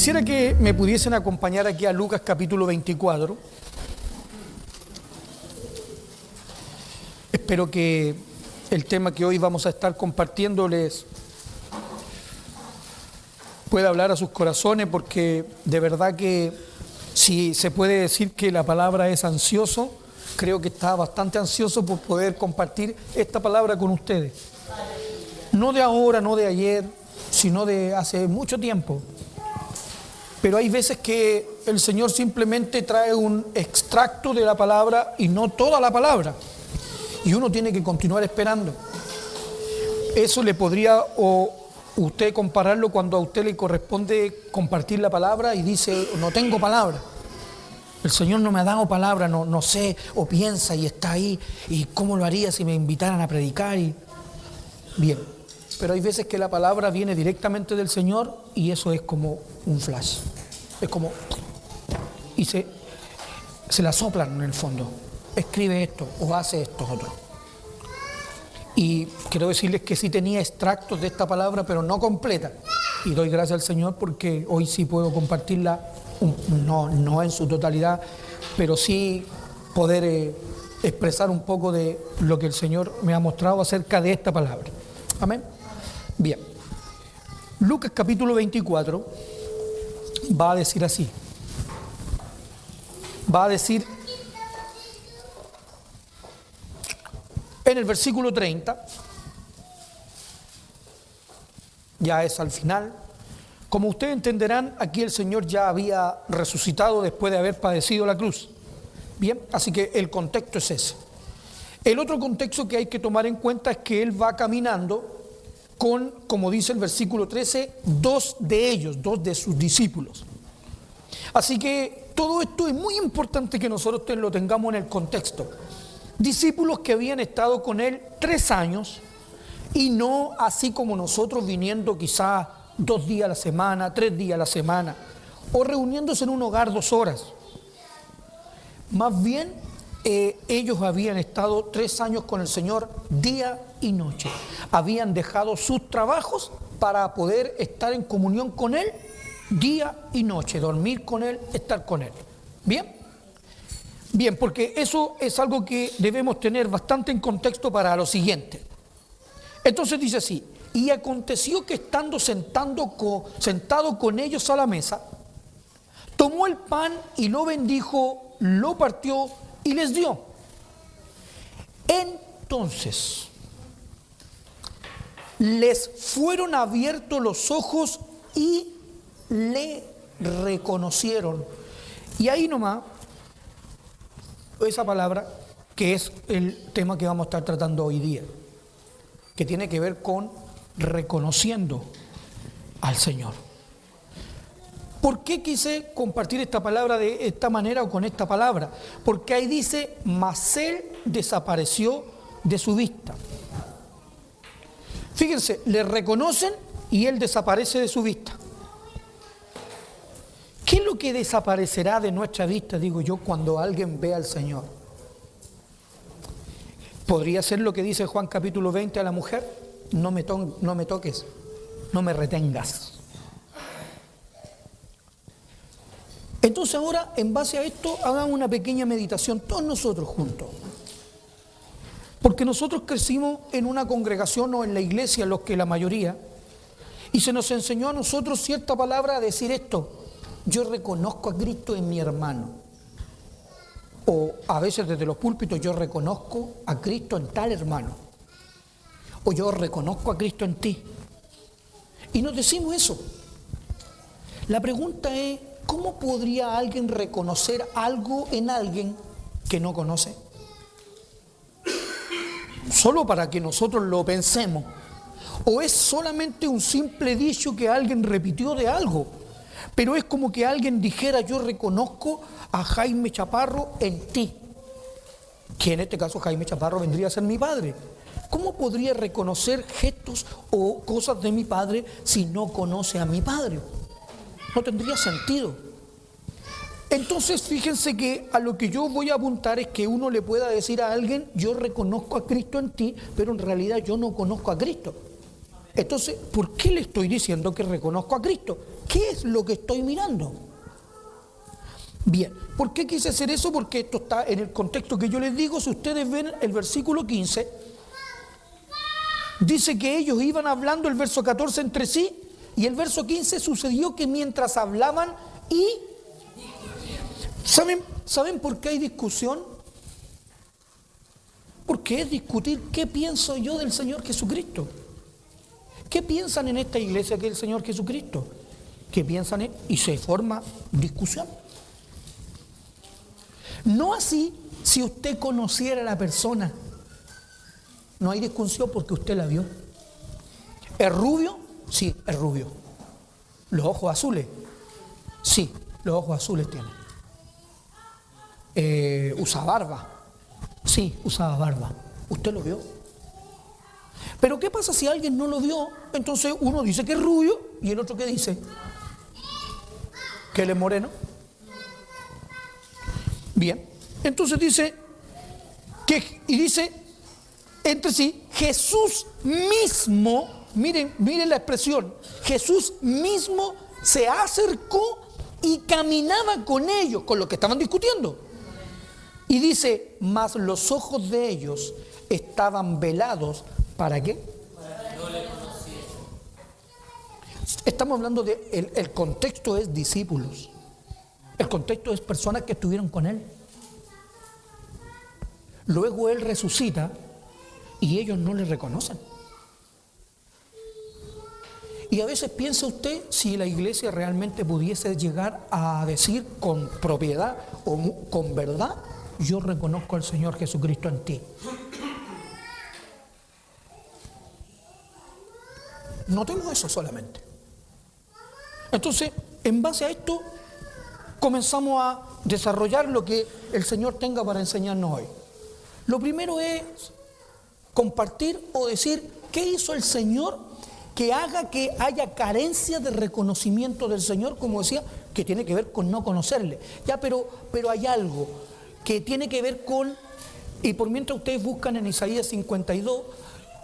Quisiera que me pudiesen acompañar aquí a Lucas capítulo 24. Espero que el tema que hoy vamos a estar compartiéndoles pueda hablar a sus corazones, porque de verdad que si se puede decir que la palabra es ansioso, creo que está bastante ansioso por poder compartir esta palabra con ustedes. No de ahora, no de ayer, sino de hace mucho tiempo. Pero hay veces que el Señor simplemente trae un extracto de la palabra y no toda la palabra. Y uno tiene que continuar esperando. Eso le podría usted compararlo cuando a usted le corresponde compartir la palabra y dice, no tengo palabra. El Señor no me ha dado palabra, no sé, o piensa y está ahí. ¿Y cómo lo haría si me invitaran a predicar? Bien, pero hay veces que la palabra viene directamente del Señor y eso es como un flash. Es como... y se la soplan en el fondo. Escribe esto o hace esto otro. Y quiero decirles que sí tenía extractos de esta palabra, pero no completa. Y doy gracias al Señor porque hoy sí puedo compartirla, no en su totalidad, pero sí poder expresar un poco de lo que el Señor me ha mostrado acerca de esta palabra. Amén. Bien. Lucas capítulo 24 va a decir así. Va a decir en el versículo 30, ya es al final. Como ustedes entenderán, aquí el Señor ya había resucitado después de haber padecido la cruz. Bien, así que el contexto es ese. El otro contexto que hay que tomar en cuenta es que Él va caminando con, como dice el versículo 13, dos de sus discípulos. Así que todo esto es muy importante que nosotros lo tengamos en el contexto. Discípulos que habían estado con Él 3 años y no así como nosotros viniendo quizás 2 días a la semana, 3 días a la semana o reuniéndose en un hogar 2 horas. Más bien ellos habían estado 3 años con el Señor día y noche. Habían dejado sus trabajos para poder estar en comunión con Él día y noche, dormir con Él, estar con Él. ¿Bien? Bien, porque eso es algo que debemos tener bastante en contexto para lo siguiente. Entonces dice así: y aconteció que estando sentado con ellos a la mesa, tomó el pan y lo bendijo, lo partió y les dio. Entonces les fueron abiertos los ojos y le reconocieron. Y ahí nomás, esa palabra que es el tema que vamos a estar tratando hoy día, que tiene que ver con reconociendo al Señor. ¿Por qué quise compartir esta palabra de esta manera o con esta palabra? Porque ahí dice, mas Él desapareció de su vista. Fíjense, le reconocen y Él desaparece de su vista. ¿Qué es lo que desaparecerá de nuestra vista, digo yo, cuando alguien ve al Señor? ¿Podría ser lo que dice Juan capítulo 20 a la mujer? No me toques, no me retengas. Entonces ahora, en base a esto, hagamos una pequeña meditación, todos nosotros juntos. Porque nosotros crecimos en una congregación o en la iglesia, los que la mayoría, y se nos enseñó a nosotros cierta palabra a decir esto: yo reconozco a Cristo en mi hermano. O a veces desde los púlpitos, yo reconozco a Cristo en tal hermano. O yo reconozco a Cristo en ti. Y nos decimos eso. La pregunta es, ¿cómo podría alguien reconocer algo en alguien que no conoce? Solo para que nosotros lo pensemos. ¿O es solamente un simple dicho que alguien repitió de algo? Pero es como que alguien dijera, yo reconozco a Jaime Chaparro en ti. Que en este caso Jaime Chaparro vendría a ser mi padre. ¿Cómo podría reconocer gestos o cosas de mi padre si no conoce a mi padre? No tendría sentido. Entonces fíjense que a lo que yo voy a apuntar es que uno le pueda decir a alguien, yo reconozco a Cristo en ti, pero en realidad yo no conozco a Cristo. Entonces, ¿por qué le estoy diciendo que reconozco a Cristo? ¿qué es lo que estoy mirando? Bien, ¿por qué quise hacer eso? Porque esto está en el contexto que yo les digo. Si ustedes ven el versículo 15, dice que ellos iban hablando, el verso 14, entre sí, y el verso 15 sucedió que mientras hablaban y... ¿Saben por qué hay discusión? Porque es discutir qué pienso yo del Señor Jesucristo. ¿Qué piensan en esta iglesia que es el Señor Jesucristo? ¿Qué piensan y se forma discusión? No así si usted conociera a la persona. No hay discusión porque usted la vio. ¿Es rubio? Sí, es rubio. ¿Los ojos azules? Sí, los ojos azules tiene. ¿Usa barba? Sí, usaba barba. ¿Usted lo vio? Pero ¿qué pasa si alguien no lo vio? Entonces uno dice que es rubio y el otro ¿qué dice? Que él es moreno. Bien, entonces dice y dice entre sí, Jesús mismo, miren la expresión, Jesús mismo se acercó y caminaba con ellos, con lo que estaban discutiendo. Y dice, mas los ojos de ellos estaban velados, ¿para qué? Para que no le conocieran. Estamos hablando de, el contexto es discípulos. El contexto es personas que estuvieron con Él. Luego Él resucita y ellos no le reconocen. Y a veces piensa usted si la iglesia realmente pudiese llegar a decir con propiedad o con verdad, yo reconozco al Señor Jesucristo en ti. Notemos eso solamente. Entonces, en base a esto, comenzamos a desarrollar lo que el Señor tenga para enseñarnos hoy. Lo primero es compartir o decir qué hizo el Señor que haga que haya carencia de reconocimiento del Señor, como decía, que tiene que ver con no conocerle. Ya, pero hay algo que tiene que ver con, y por mientras ustedes buscan en Isaías 52,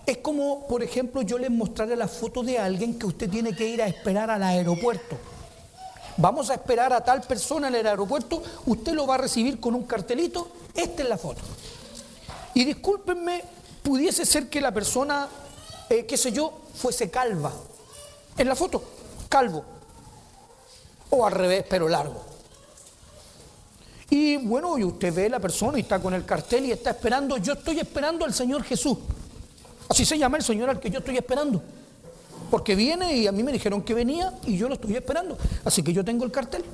es como, por ejemplo, yo les mostraré la foto de alguien que usted tiene que ir a esperar al aeropuerto. Vamos a esperar a tal persona en el aeropuerto, usted lo va a recibir con un cartelito, esta es la foto. Y discúlpenme, pudiese ser que la persona, qué sé yo, fuese calva. En la foto, calvo. O al revés, pero largo. Y bueno, y usted ve la persona y está con el cartel y está esperando, yo estoy esperando al Señor Jesús. Así se llama el Señor al que yo estoy esperando. Porque viene y a mí me dijeron que venía y yo lo estoy esperando. Así que yo tengo el cartel.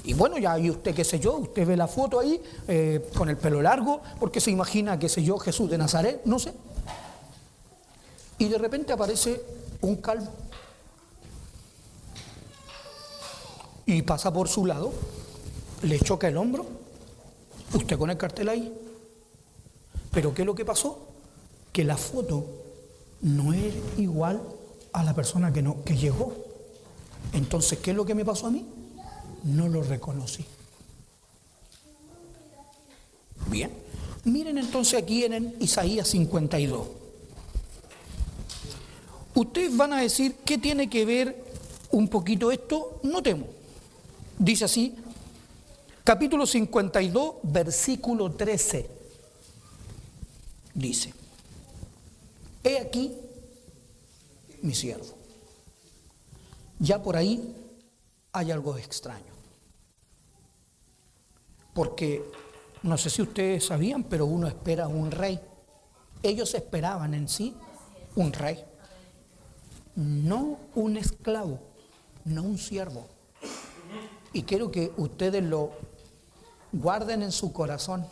Y bueno, ya, y usted, qué sé yo, usted ve la foto ahí, con el pelo largo, porque se imagina, qué sé yo, Jesús de Nazaret, no sé. Y de repente aparece un calvo. Y pasa por su lado, le choca el hombro, usted con el cartel ahí. Pero ¿qué es lo que pasó? Que la foto no es igual a la persona que llegó. Entonces, ¿qué es lo que me pasó a mí? No lo reconocí. Bien, miren entonces aquí en Isaías 52. Ustedes van a decir, ¿qué tiene que ver un poquito esto? Notemos. Dice así, capítulo 52, versículo 13. Dice, he aquí mi siervo. Ya por ahí hay algo extraño. Porque, no sé si ustedes sabían, pero uno espera un rey. Ellos esperaban en sí un rey. No un esclavo, no un siervo. Y quiero que ustedes lo guarden en su corazón.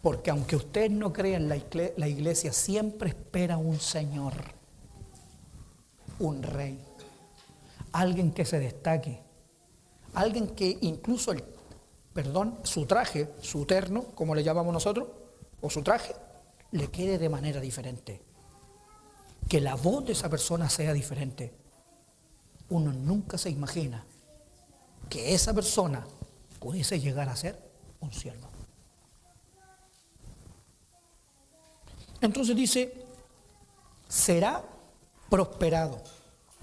Porque aunque ustedes no crean, la iglesia siempre espera un Señor, un rey, alguien que se destaque, alguien que incluso su traje, su terno, como le llamamos nosotros, o su traje, le quede de manera diferente. Que la voz de esa persona sea diferente. Uno nunca se imagina que esa persona pudiese llegar a ser un siervo. Entonces dice, será prosperado.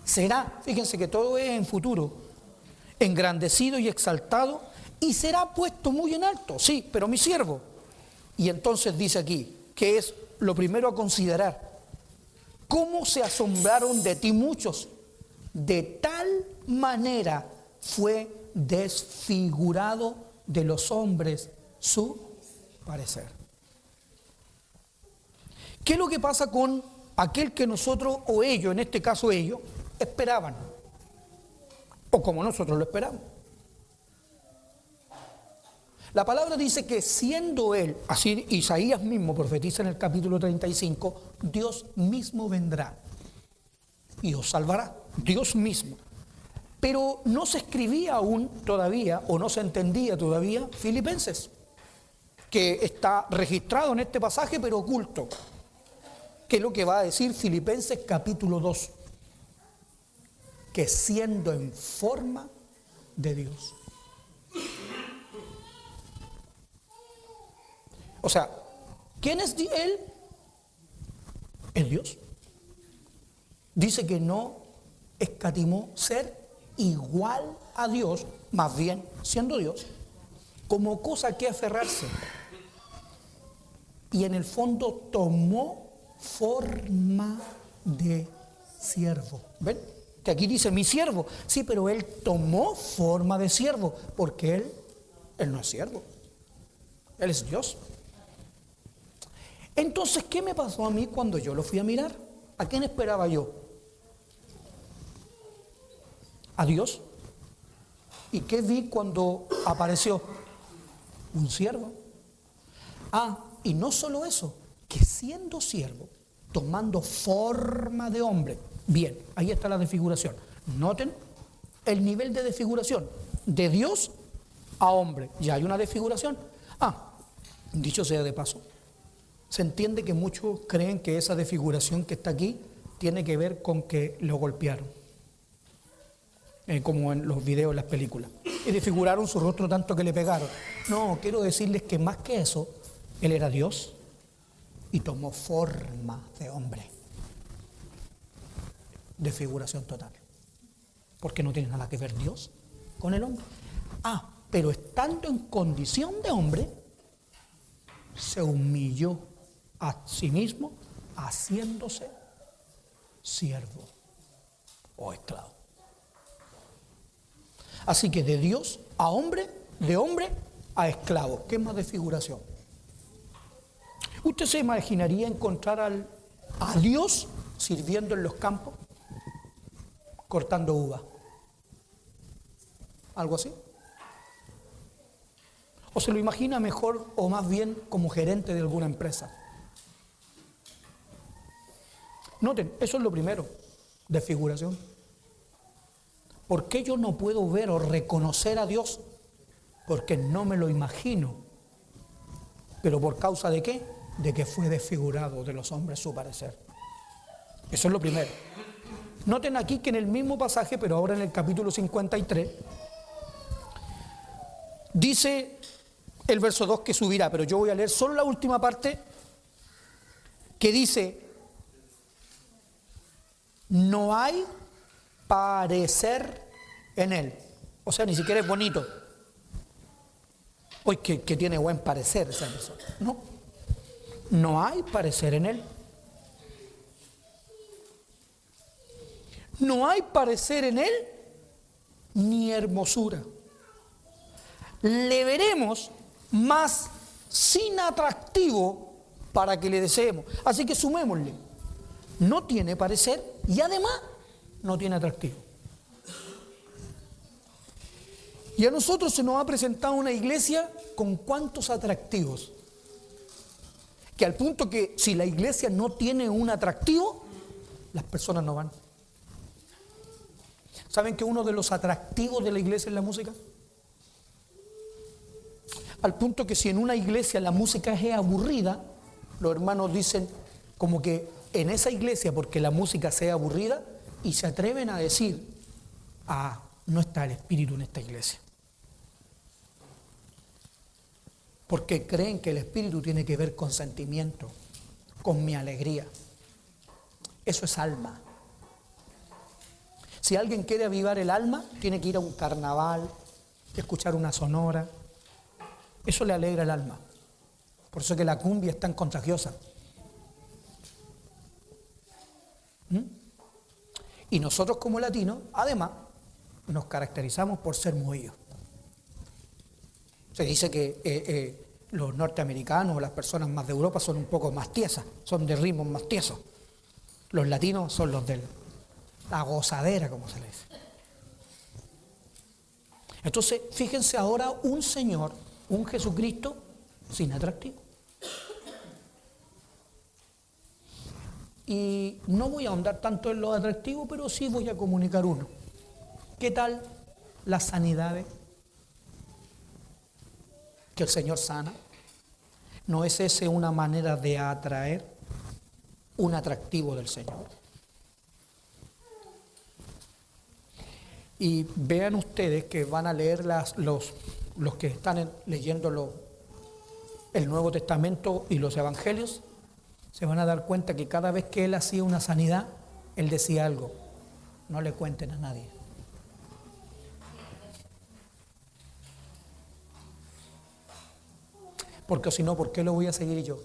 será, fíjense que todo es en futuro, engrandecido y exaltado, y será puesto muy en alto, sí, pero mi siervo. Y entonces dice aquí, que es lo primero a considerar, cómo se asombraron de ti muchos, de tal manera fue desfigurado de los hombres su parecer. ¿Qué es lo que pasa con aquel que nosotros, o ellos, en este caso ellos, esperaban? O como nosotros lo esperamos. La palabra dice que siendo Él, así Isaías mismo profetiza en el capítulo 35, Dios mismo vendrá y os salvará, Dios mismo. Pero no se escribía aún todavía, o no se entendía todavía, Filipenses, que está registrado en este pasaje pero oculto. ¿Qué es lo que va a decir Filipenses capítulo 2? Que siendo en forma de Dios. O sea, ¿quién es Él? Es Dios. Dice que no escatimó ser igual a Dios, más bien siendo Dios, como cosa que aferrarse. Y en el fondo tomó forma de siervo. ¿Ven? Que aquí dice mi siervo. Sí, pero Él tomó forma de siervo, porque Él no es siervo. Él es Dios. Entonces, ¿qué me pasó a mí cuando yo lo fui a mirar? ¿A quién esperaba yo? ¿A Dios? ¿Y qué vi cuando apareció? Un siervo. Y no solo eso, que siendo siervo, tomando forma de hombre. Bien, ahí está la desfiguración. Noten el nivel de desfiguración. De Dios a hombre. Ya hay una desfiguración. Dicho sea de paso, se entiende que muchos creen que esa desfiguración que está aquí tiene que ver con que lo golpearon, como en los videos, en las películas, y desfiguraron su rostro tanto que le pegaron. No, quiero decirles que más que eso, Él era Dios y tomó forma de hombre. Desfiguración total, porque no tiene nada que ver Dios con el hombre. Pero estando en condición de hombre, se humilló a sí mismo, haciéndose siervo o esclavo. Así que de Dios a hombre, de hombre a esclavo. ¿Qué más desfiguración? ¿Usted se imaginaría encontrar a Dios sirviendo en los campos, cortando uva? ¿Algo así? ¿O se lo imagina mejor o más bien como gerente de alguna empresa? Noten, eso es lo primero, desfiguración. ¿Por qué yo no puedo ver o reconocer a Dios? Porque no me lo imagino. ¿Pero por causa de qué? De que fue desfigurado de los hombres su parecer. Eso es lo primero. Noten aquí que en el mismo pasaje, pero ahora en el capítulo 53, dice el verso 2 que subirá, pero yo voy a leer solo la última parte que dice: no hay parecer en él. O sea, ni siquiera es bonito. Hoy que tiene buen parecer esa persona. No hay parecer en él. No hay parecer en él ni hermosura. Le veremos más sin atractivo para que le deseemos. Así que sumémosle. No tiene parecer y además no tiene atractivo. Y a nosotros se nos ha presentado una iglesia con cuántos atractivos. Que al punto que si la iglesia no tiene un atractivo, las personas no van. ¿Saben que uno de los atractivos de la iglesia es la música? Al punto que si en una iglesia la música es aburrida, los hermanos dicen como que en esa iglesia, porque la música sea aburrida, y se atreven a decir: no está el Espíritu en esta iglesia. Porque creen que el Espíritu tiene que ver con sentimiento, con mi alegría. Eso es alma. Si alguien quiere avivar el alma, tiene que ir a un carnaval, escuchar una sonora. Eso le alegra el alma. Por eso que la cumbia es tan contagiosa. Y nosotros como latinos, además, nos caracterizamos por ser movidos. Se dice que los norteamericanos o las personas más de Europa son un poco más tiesas, son de ritmos más tiesos. Los latinos son los de la gozadera, como se le dice. Entonces, fíjense ahora un Señor, un Jesucristo sin atractivo. Y no voy a ahondar tanto en los atractivos, pero sí voy a comunicar uno. ¿Qué tal las sanidades que el Señor sana? ¿No es esa una manera de atraer un atractivo del Señor? Y vean ustedes que van a leer los que están leyendo el Nuevo Testamento y los Evangelios, se van a dar cuenta que cada vez que Él hacía una sanidad, Él decía algo: no le cuenten a nadie. Porque si no, ¿por qué lo voy a seguir yo?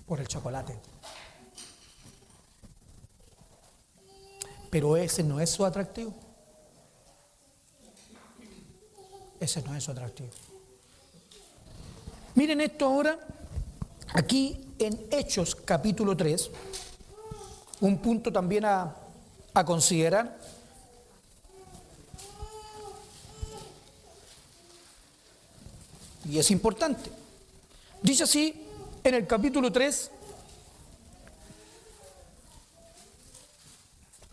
Por el chocolate. Pero ese no es su atractivo. Ese no es su atractivo. Miren esto ahora, aquí en Hechos capítulo 3, un punto también a considerar. Y es importante. Dice así en el capítulo 3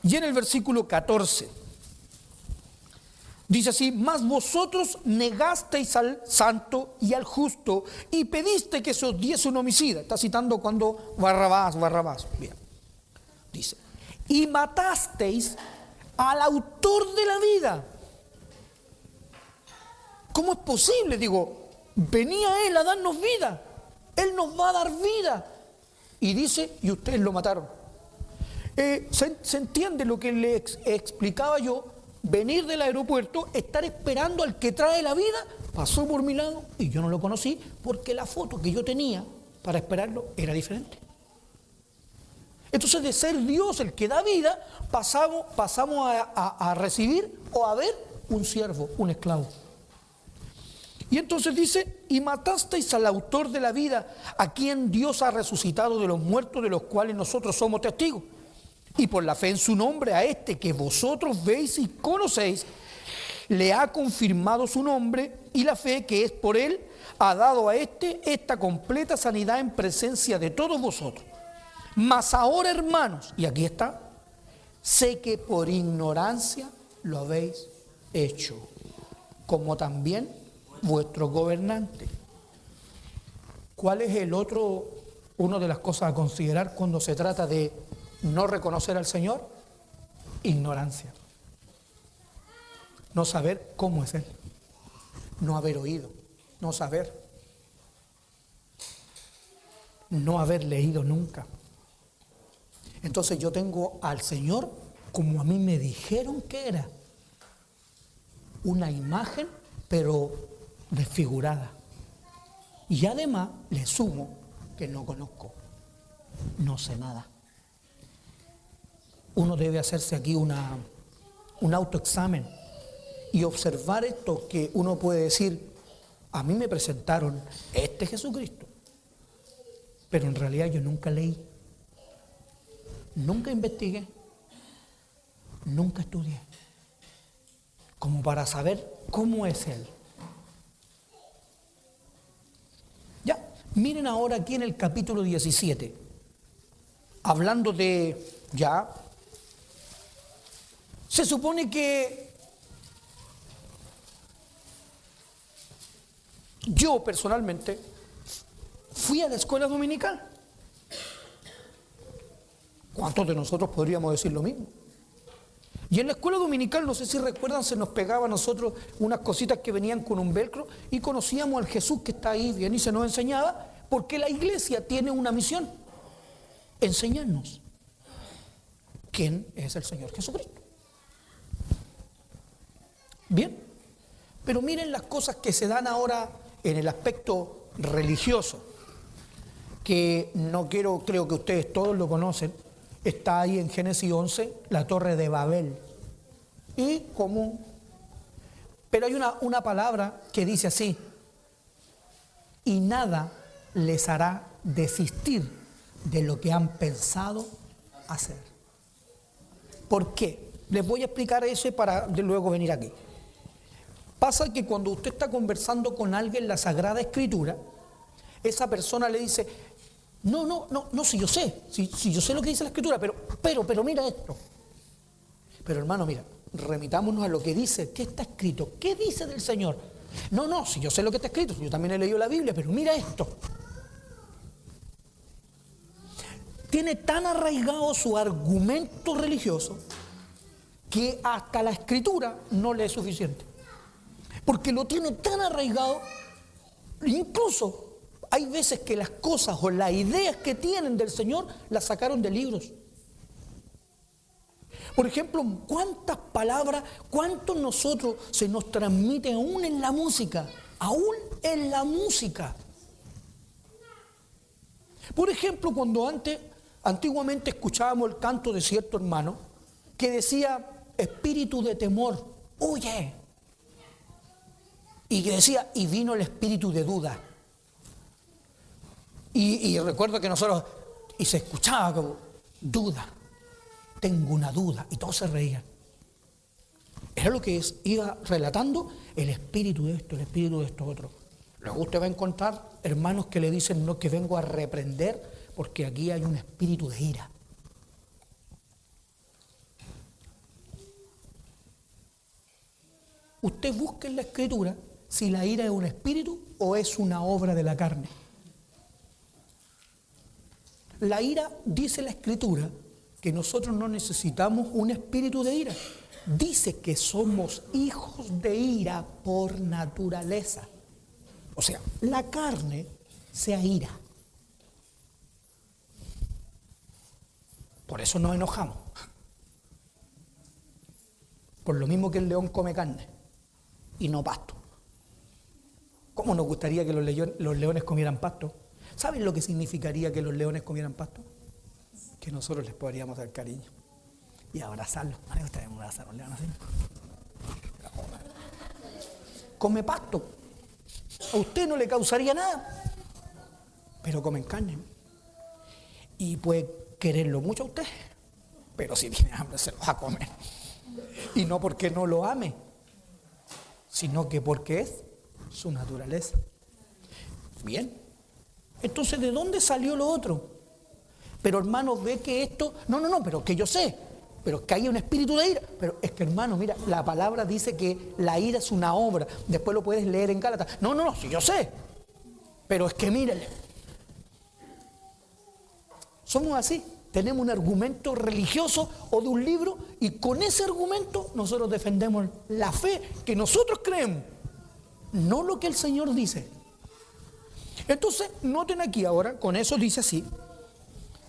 y en el versículo 14. Dice así: mas vosotros negasteis al santo y al justo y pediste que se os diese un homicida. Está citando cuando Barrabás. Bien. Dice: y matasteis al autor de la vida. ¿Cómo es posible? Digo, venía Él a darnos vida. Él nos va a dar vida. Y dice, y ustedes lo mataron. ¿Se entiende lo que le explicaba yo? Venir del aeropuerto, estar esperando al que trae la vida, pasó por mi lado y yo no lo conocí porque la foto que yo tenía para esperarlo era diferente. Entonces, de ser Dios el que da vida, pasamos a recibir o a ver un siervo, un esclavo. Y entonces dice: y matasteis al autor de la vida, a quien Dios ha resucitado de los muertos, de los cuales nosotros somos testigos. Y por la fe en su nombre, a este que vosotros veis y conocéis, le ha confirmado su nombre, y la fe que es por él ha dado a esta completa sanidad en presencia de todos vosotros. Mas ahora, hermanos, y aquí está, sé que por ignorancia lo habéis hecho, como también vuestro gobernante. ¿Cuál es una de las cosas a considerar cuando se trata de no reconocer al Señor? Ignorancia. No saber cómo es Él. No haber oído. No saber. No haber leído nunca. Entonces yo tengo al Señor como a mí me dijeron que era. Una imagen, pero desfigurada. Y además le sumo que no conozco. No sé nada. Uno debe hacerse aquí un autoexamen y observar esto que uno puede decir: a mí me presentaron este Jesucristo, pero en realidad yo nunca leí, nunca investigué, nunca estudié, como para saber cómo es Él. Ya, miren ahora aquí en el capítulo 17, hablando de ya. Se supone que yo personalmente fui a la escuela dominical. ¿Cuántos de nosotros podríamos decir lo mismo? Y en la escuela dominical, no sé si recuerdan, se nos pegaba a nosotros unas cositas que venían con un velcro y conocíamos al Jesús que está ahí bien y se nos enseñaba, porque la iglesia tiene una misión: enseñarnos. quién es el Señor Jesucristo. Bien, pero miren las cosas que se dan ahora en el aspecto religioso, que no quiero, creo que ustedes todos lo conocen. Está ahí en Génesis 11, la Torre de Babel. Y como, pero hay una palabra que dice así: y nada les hará desistir de lo que han pensado hacer. ¿Por qué? Les voy a explicar eso para de luego venir aquí. Pasa que cuando usted está conversando con alguien en la Sagrada Escritura, esa persona le dice: no, si yo sé, si yo sé lo que dice la Escritura, pero mira esto. Pero hermano, mira, remitámonos a lo que dice, ¿qué está escrito? ¿Qué dice del Señor? No, si yo sé lo que está escrito, yo también he leído la Biblia, pero mira esto. Tiene tan arraigado su argumento religioso que hasta la Escritura no le es suficiente. Porque lo tiene tan arraigado, incluso hay veces que las cosas o las ideas que tienen del Señor las sacaron de libros. Por ejemplo, ¿cuántas palabras, cuánto nosotros se nos transmite aún en la música? Aún en la música. Por ejemplo, cuando antiguamente escuchábamos el canto de cierto hermano que decía: espíritu de temor, huye. Y que decía: y vino el espíritu de duda. Y recuerdo que nosotros, y se escuchaba como: duda, tengo una duda, y todos se reían. Era lo que iba relatando el espíritu de esto, el espíritu de esto otro. Luego usted va a encontrar hermanos que le dicen: no, que vengo a reprender porque aquí hay un espíritu de ira. Usted busque en la Escritura si la ira es un espíritu o es una obra de la carne. La ira, dice la Escritura, que nosotros no necesitamos un espíritu de ira. Dice que somos hijos de ira por naturaleza. O sea, la carne se aira. Por eso nos enojamos. Por lo mismo que el león come carne y no pasto. ¿Cómo nos gustaría que los leones comieran pasto? ¿Saben lo que significaría que los leones comieran pasto? Que nosotros les podríamos dar cariño y abrazarlos. ¿No les gustaría abrazar a un león así? Come pasto. A usted no le causaría nada, pero comen carne. Y puede quererlo mucho a usted, pero si tiene hambre se lo va a comer. Y no porque no lo ame, sino que porque es su naturaleza. Bien. Entonces, ¿de dónde salió lo otro? Pero hermano, ve que esto... No, pero que yo sé. Pero que hay un espíritu de ira. Pero es que hermano, mira, la palabra dice que la ira es una obra. Después lo puedes leer en Gálatas. No, sí yo sé. Pero es que mírenle. Somos así. Tenemos un argumento religioso o de un libro y con ese argumento nosotros defendemos la fe que nosotros creemos. No lo que el Señor dice. Entonces, noten aquí ahora, con eso dice así,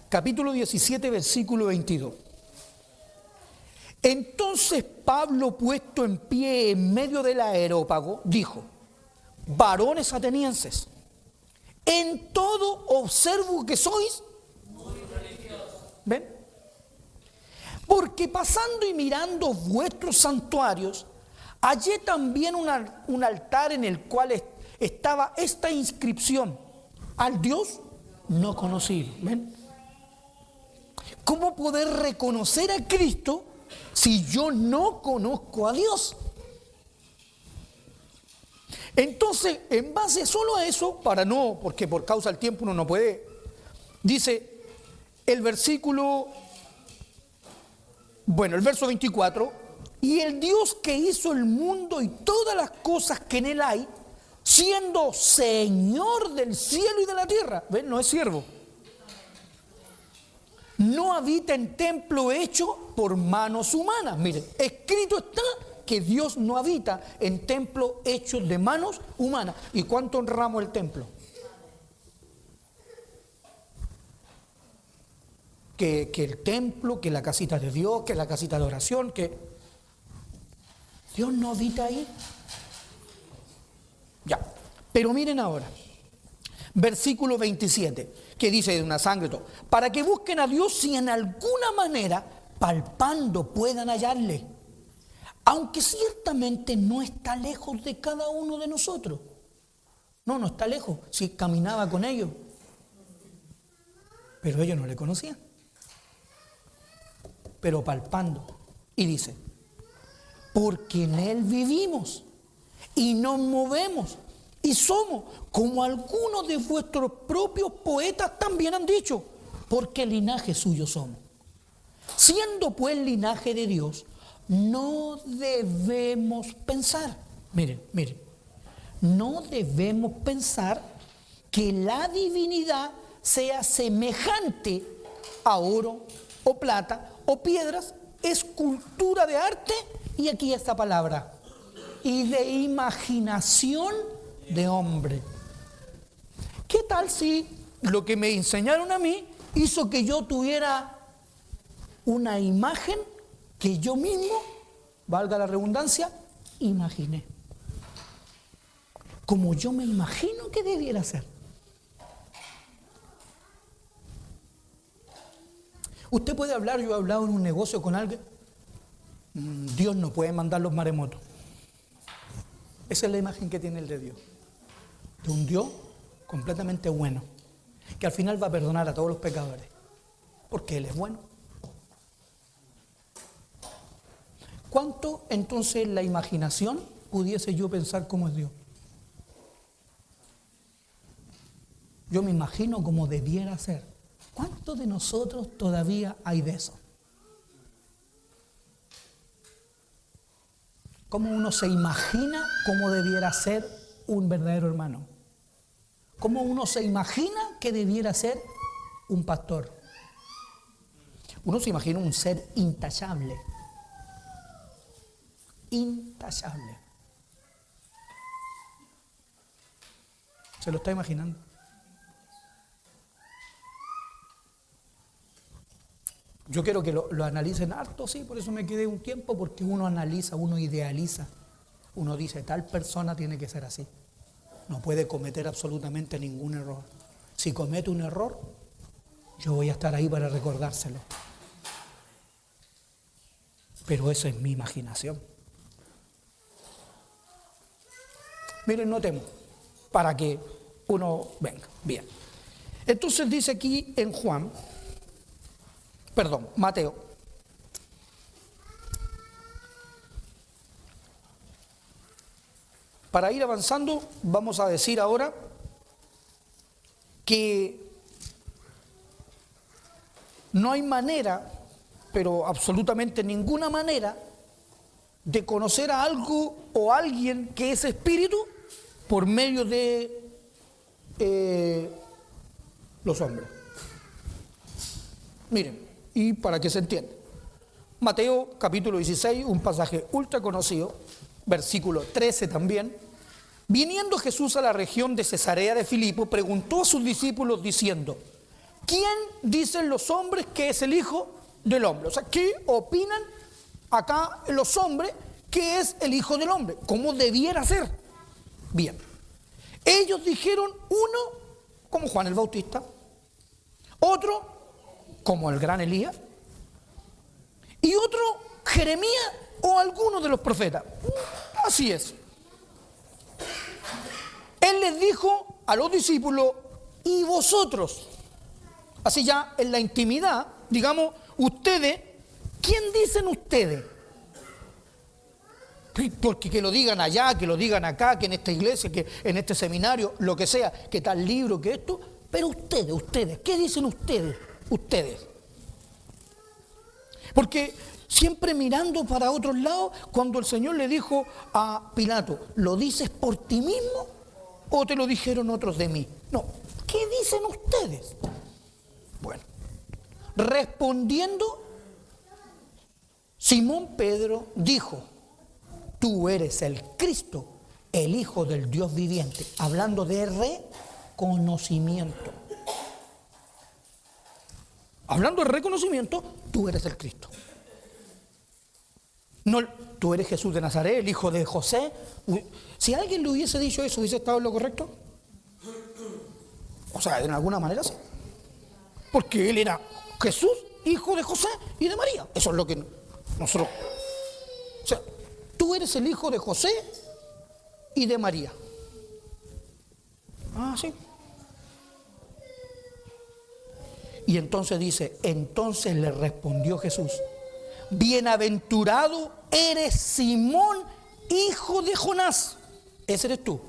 capítulo 17, versículo 22. Entonces Pablo, puesto en pie en medio del Areópago, dijo: varones atenienses, en todo observo que sois muy religiosos. ¿Ven? Porque pasando y mirando vuestros santuarios, hallé también un altar en el cual estaba esta inscripción: al Dios no conocido. ¿Ven? ¿Cómo poder reconocer a Cristo si yo no conozco a Dios? Entonces, en base solo a eso, porque por causa del tiempo uno no puede, dice el versículo, el verso 24: y el Dios que hizo el mundo y todas las cosas que en él hay, siendo Señor del cielo y de la tierra, ¿ven? No es siervo. No habita en templo hecho por manos humanas. Miren, escrito está que Dios no habita en templo hecho de manos humanas. ¿Y cuánto honramos el templo? que el templo, que la casita de Dios, que la casita de oración, que Dios no habita ahí. Ya, pero miren ahora, versículo 27, que dice de una sangre todo, para que busquen a Dios si en alguna manera, palpando, puedan hallarle, aunque ciertamente no está lejos de cada uno de nosotros. No está lejos, si caminaba con ellos, pero ellos no le conocían. Pero palpando, y dice, porque en Él vivimos y nos movemos y somos, como algunos de vuestros propios poetas también han dicho, porque linaje suyo somos. Siendo pues linaje de Dios, no debemos pensar, miren, no debemos pensar que la divinidad sea semejante a oro o plata o piedras, escultura de arte, y aquí esta palabra, y de imaginación de hombre. ¿Qué tal si lo que me enseñaron a mí hizo que yo tuviera una imagen que yo mismo, valga la redundancia, imaginé? Como yo me imagino que debiera ser. Usted puede hablar, yo he hablado en un negocio con alguien, Dios no puede mandar los maremotos. Esa es la imagen que tiene el de Dios. De un Dios completamente bueno, que al final va a perdonar a todos los pecadores, porque Él es bueno. ¿Cuánto entonces la imaginación pudiese yo pensar cómo es Dios? Yo me imagino como debiera ser. ¿Cuántos de nosotros todavía hay de eso? ¿Cómo uno se imagina cómo debiera ser un verdadero hermano? ¿Cómo uno se imagina que debiera ser un pastor? Uno se imagina un ser intachable. Intachable. ¿Se lo está imaginando? Yo quiero que lo analicen harto, sí, por eso me quedé un tiempo, porque uno analiza, uno idealiza, uno dice, tal persona tiene que ser así. No puede cometer absolutamente ningún error. Si comete un error, yo voy a estar ahí para recordárselo. Pero eso es mi imaginación. Miren, notemos, para que uno venga. Bien. Entonces dice aquí en Mateo. Para ir avanzando, vamos a decir ahora que no hay manera, pero absolutamente ninguna manera, de conocer a algo o a alguien que es espíritu por medio de los hombres. Miren, y para que se entienda, Mateo capítulo 16, un pasaje ultra conocido, versículo 13 también. Viniendo Jesús a la región de Cesarea de Filipo, preguntó a sus discípulos diciendo, ¿quién dicen los hombres que es el Hijo del Hombre? O sea, ¿qué opinan acá los hombres que es el Hijo del Hombre? ¿Cómo debiera ser? Bien, ellos dijeron, uno como Juan el Bautista, otro como el gran Elías, y otro Jeremías o alguno de los profetas. Así es. Él les dijo a los discípulos, ¿y vosotros? Así ya en la intimidad, digamos, ustedes, ¿quién dicen ustedes? Porque que lo digan allá, que lo digan acá, que en esta iglesia, que en este seminario, lo que sea, que tal libro, que esto, pero ustedes, ¿qué dicen ustedes? Ustedes. Porque siempre mirando para otros lados, cuando el Señor le dijo a Pilato, ¿lo dices por ti mismo o te lo dijeron otros de mí? No, ¿qué dicen ustedes? Bueno, respondiendo, Simón Pedro dijo, tú eres el Cristo, el Hijo del Dios viviente, hablando de reconocimiento. hablando de reconocimiento, tú eres el Cristo. No, tú eres Jesús de Nazaret, el hijo de José. Si alguien le hubiese dicho eso, ¿hubiese estado en lo correcto? O sea, de alguna manera sí. Porque él era Jesús, hijo de José y de María. Eso es lo que nosotros... O sea, tú eres el hijo de José y de María. Ah, sí. Y entonces dice, entonces le respondió Jesús, bienaventurado eres Simón, hijo de Jonás. Ese eres tú.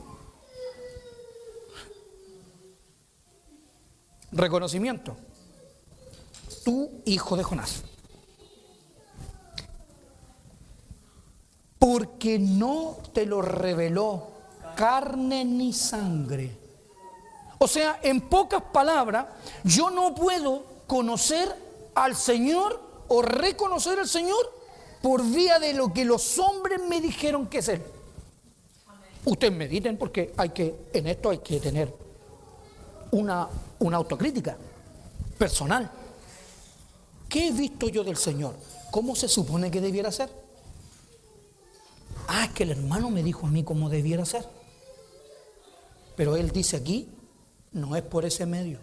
Reconocimiento. Tú, hijo de Jonás. Porque no te lo reveló carne ni sangre. O sea, en pocas palabras, yo no puedo conocer al Señor o reconocer al Señor por vía de lo que los hombres me dijeron que es Él. Ustedes mediten porque en esto hay que tener una autocrítica personal. ¿Qué he visto yo del Señor? ¿Cómo se supone que debiera ser? Ah, es que el hermano me dijo a mí cómo debiera ser. Pero él dice aquí, no es por ese medio.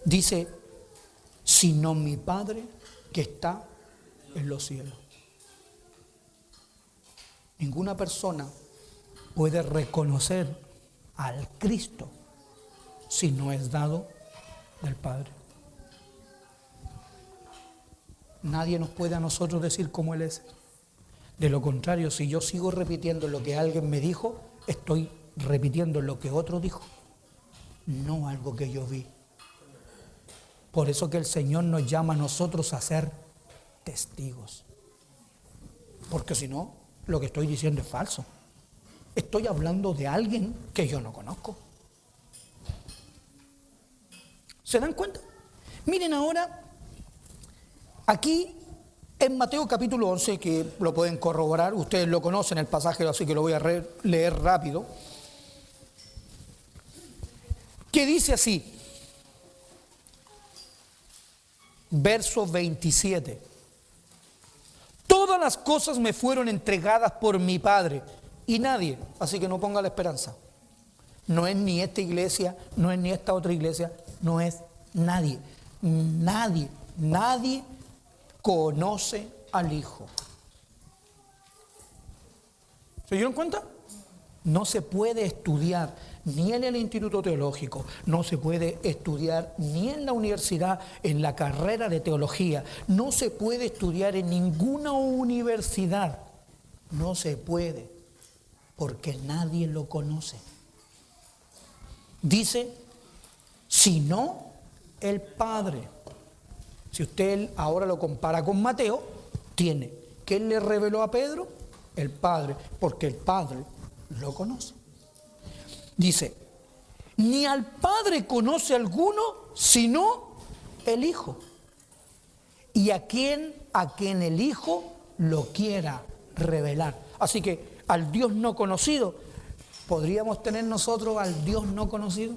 Dice, sino mi Padre que está en los cielos. Ninguna persona puede reconocer al Cristo si no es dado del Padre. Nadie nos puede a nosotros decir cómo Él es. De lo contrario, si yo sigo repitiendo lo que alguien me dijo, estoy repitiendo lo que otro dijo, no algo que yo vi. Por eso que el Señor nos llama a nosotros a ser testigos. Porque si no, lo que estoy diciendo es falso. Estoy hablando de alguien que yo no conozco. ¿Se dan cuenta? Miren ahora, aquí en Mateo capítulo 11, que lo pueden corroborar, ustedes lo conocen el pasaje, así que lo voy a leer rápido, que dice así, verso 27, todas las cosas me fueron entregadas por mi Padre, y nadie, así que no ponga la esperanza, no es ni esta iglesia, no es ni esta otra iglesia, no es nadie, nadie conoce al Hijo. ¿Se dieron cuenta? No se puede estudiar ni en el Instituto Teológico, no se puede estudiar ni en la universidad, en la carrera de teología, no se puede estudiar en ninguna universidad, no se puede, porque nadie lo conoce. Dice, sino el Padre. Si usted ahora lo compara con Mateo, tiene, ¿quién le reveló a Pedro? El Padre, porque el Padre lo conoce. Dice, ni al Padre conoce alguno, sino el Hijo. Y a quien el Hijo lo quiera revelar. Así que al Dios no conocido, ¿podríamos tener nosotros al Dios no conocido?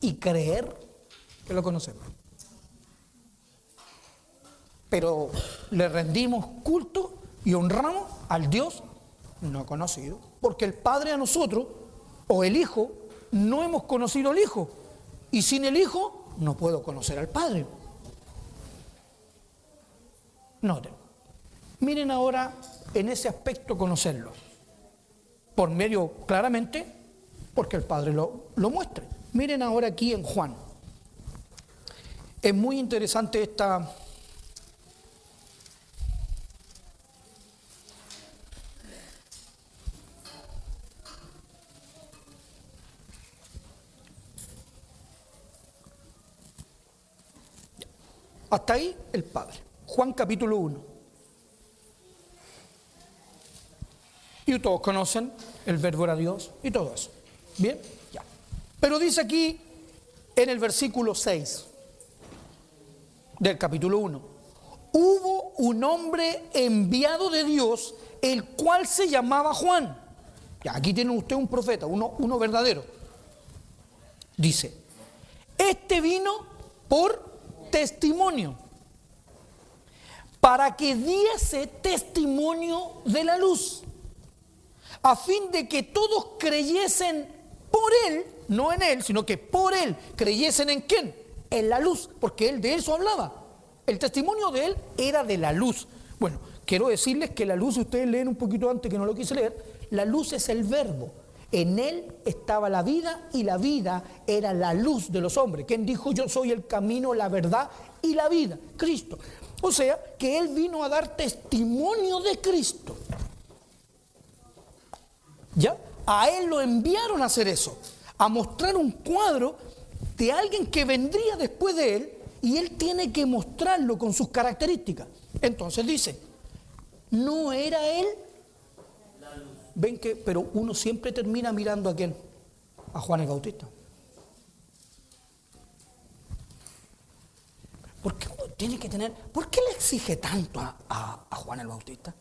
Y creer que lo conocemos. Pero le rendimos culto y honramos al Dios no conocido. Porque el Padre a nosotros, o el Hijo, no hemos conocido al Hijo. Y sin el Hijo no puedo conocer al Padre. Noten. Miren ahora en ese aspecto conocerlo. Por medio, claramente, porque el Padre lo muestre. Miren ahora aquí en Juan. Es muy interesante esta... Hasta ahí el Padre. Juan capítulo 1. Y todos conocen, el verbo era Dios y todo eso. ¿Bien? Ya. Pero dice aquí en el versículo 6 del capítulo 1. Hubo un hombre enviado de Dios, el cual se llamaba Juan. Ya, aquí tiene usted un profeta, uno verdadero. Dice, este vino por testimonio, para que diese testimonio de la luz, a fin de que todos creyesen por él, no en él, sino que por él, creyesen en quién, en la luz, porque él de eso hablaba. El testimonio de él era de la luz. Bueno, quiero decirles que la luz, si ustedes leen un poquito antes que no lo quise leer, la luz es el verbo. En él estaba la vida y la vida era la luz de los hombres. ¿Quién dijo yo soy el camino, la verdad y la vida? Cristo. O sea, que él vino a dar testimonio de Cristo. ¿Ya? A él lo enviaron a hacer eso, a mostrar un cuadro de alguien que vendría después de él, y él tiene que mostrarlo con sus características. Entonces dice, ¿no era él? Ven que, pero uno siempre termina mirando a quién, a Juan el Bautista. ¿Por qué uno tiene que tener, por qué le exige tanto a Juan el Bautista?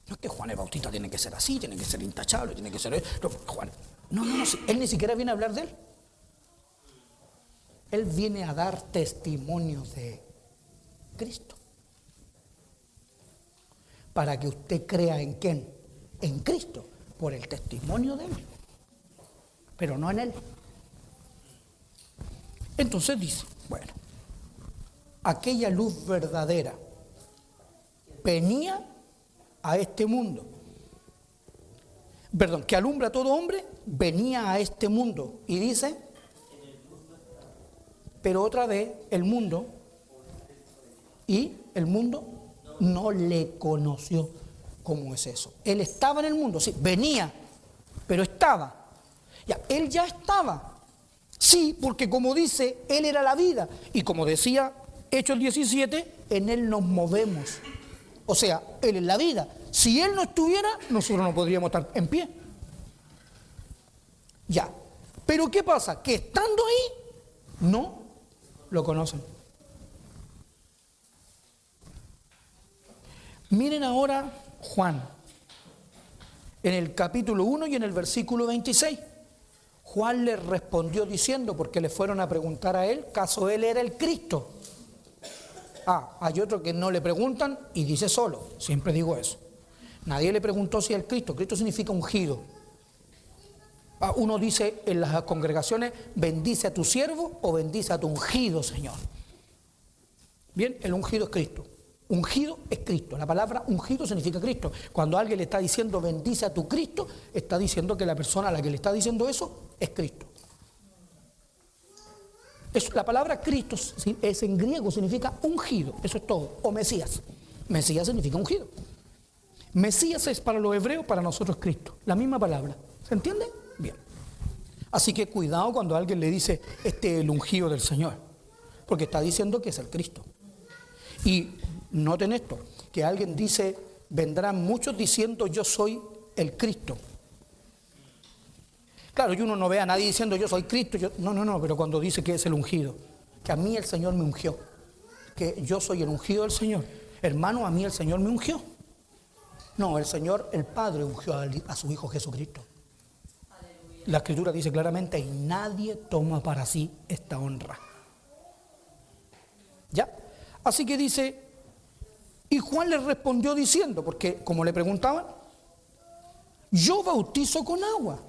No es que Juan el Bautista tiene que ser así, tiene que ser intachable, tiene que ser... Juan, no, él ni siquiera viene a hablar de él. Él viene a dar testimonio de Cristo. Para que usted crea en quién, en Cristo, por el testimonio de él, pero no en él. Entonces dice, bueno, aquella luz verdadera venía a este mundo, perdón, que alumbra a todo hombre, venía a este mundo y dice, pero otra vez el mundo no le conoció. ¿Cómo es eso? Él estaba en el mundo, sí, venía, pero estaba. Ya, él ya estaba. Sí, porque como dice, él era la vida. Y como decía Hechos 17, en él nos movemos. O sea, él es la vida. Si él no estuviera, nosotros no podríamos estar en pie. Ya. Pero ¿qué pasa? Que estando ahí, no lo conocen. Miren ahora Juan, en el capítulo 1 y en el versículo 26. Juan le respondió diciendo, porque le fueron a preguntar a él, ¿caso él era el Cristo? Hay otro que no le preguntan y dice solo, siempre digo eso. Nadie le preguntó si era el Cristo. Cristo significa ungido. Uno dice en las congregaciones, bendice a tu siervo o bendice a tu ungido, Señor. Bien, el ungido es Cristo. Ungido es Cristo. La palabra ungido significa Cristo. Cuando alguien le está diciendo bendice a tu Cristo, está diciendo que la persona a la que le está diciendo eso es Cristo. La palabra Cristo es en griego, significa ungido. Eso es todo. O Mesías. Mesías significa ungido. Mesías es para los hebreos, para nosotros Cristo. La misma palabra. ¿Se entiende? Bien. Así que cuidado cuando alguien le dice este es el ungido del Señor, porque está diciendo que es el Cristo. Y noten esto, que alguien dice, vendrán muchos diciendo yo soy el Cristo. Claro, y uno no ve a nadie diciendo yo soy Cristo. No, pero cuando dice que es el ungido, que a mí el Señor me ungió, que yo soy el ungido del Señor. Hermano, a mí el Señor me ungió. No, el Señor, el Padre ungió a su Hijo Jesucristo. La Escritura dice claramente, y nadie toma para sí esta honra. ¿Ya? Así que dice, y Juan le respondió diciendo, porque como le preguntaban, yo bautizo con agua.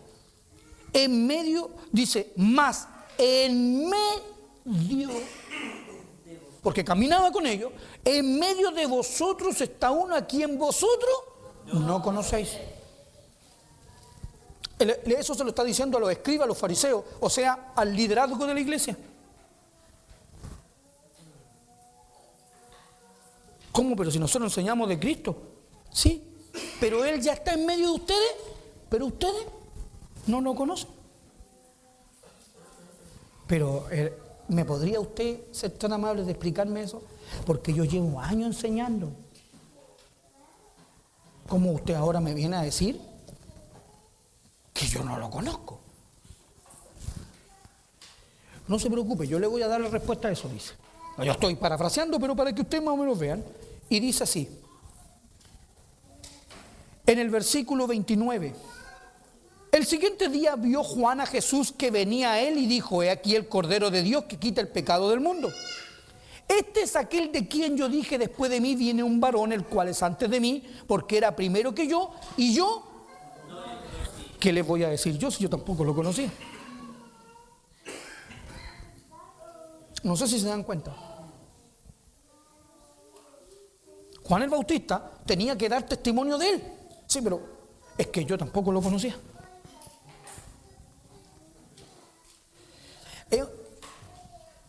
En medio, dice, más en medio, porque caminaba con ellos, en medio de vosotros está uno a quien vosotros no conocéis. Eso se lo está diciendo a los escribas, a los fariseos, o sea, al liderazgo de la iglesia. ¿Cómo? Pero si nosotros enseñamos de Cristo. Sí, pero Él ya está en medio de ustedes, pero ustedes no lo conocen. Pero, ¿me podría usted ser tan amable de explicarme eso? Porque yo llevo años enseñando. ¿Cómo usted ahora me viene a decir que yo no lo conozco? No se preocupe, yo le voy a dar la respuesta a eso, dice. Yo estoy parafraseando, pero para que ustedes más o menos vean. Y dice así, en el versículo 29, El siguiente día vio Juan a Jesús que venía a él y dijo: he aquí el Cordero de Dios que quita el pecado del mundo. Este es aquel de quien yo dije: después de mí viene un varón, el cual es antes de mí, porque era primero que yo, y yo, ¿qué les voy a decir yo si yo tampoco lo conocía? No sé si se dan cuenta. Juan el Bautista tenía que dar testimonio de él. Sí, pero es que yo tampoco lo conocía.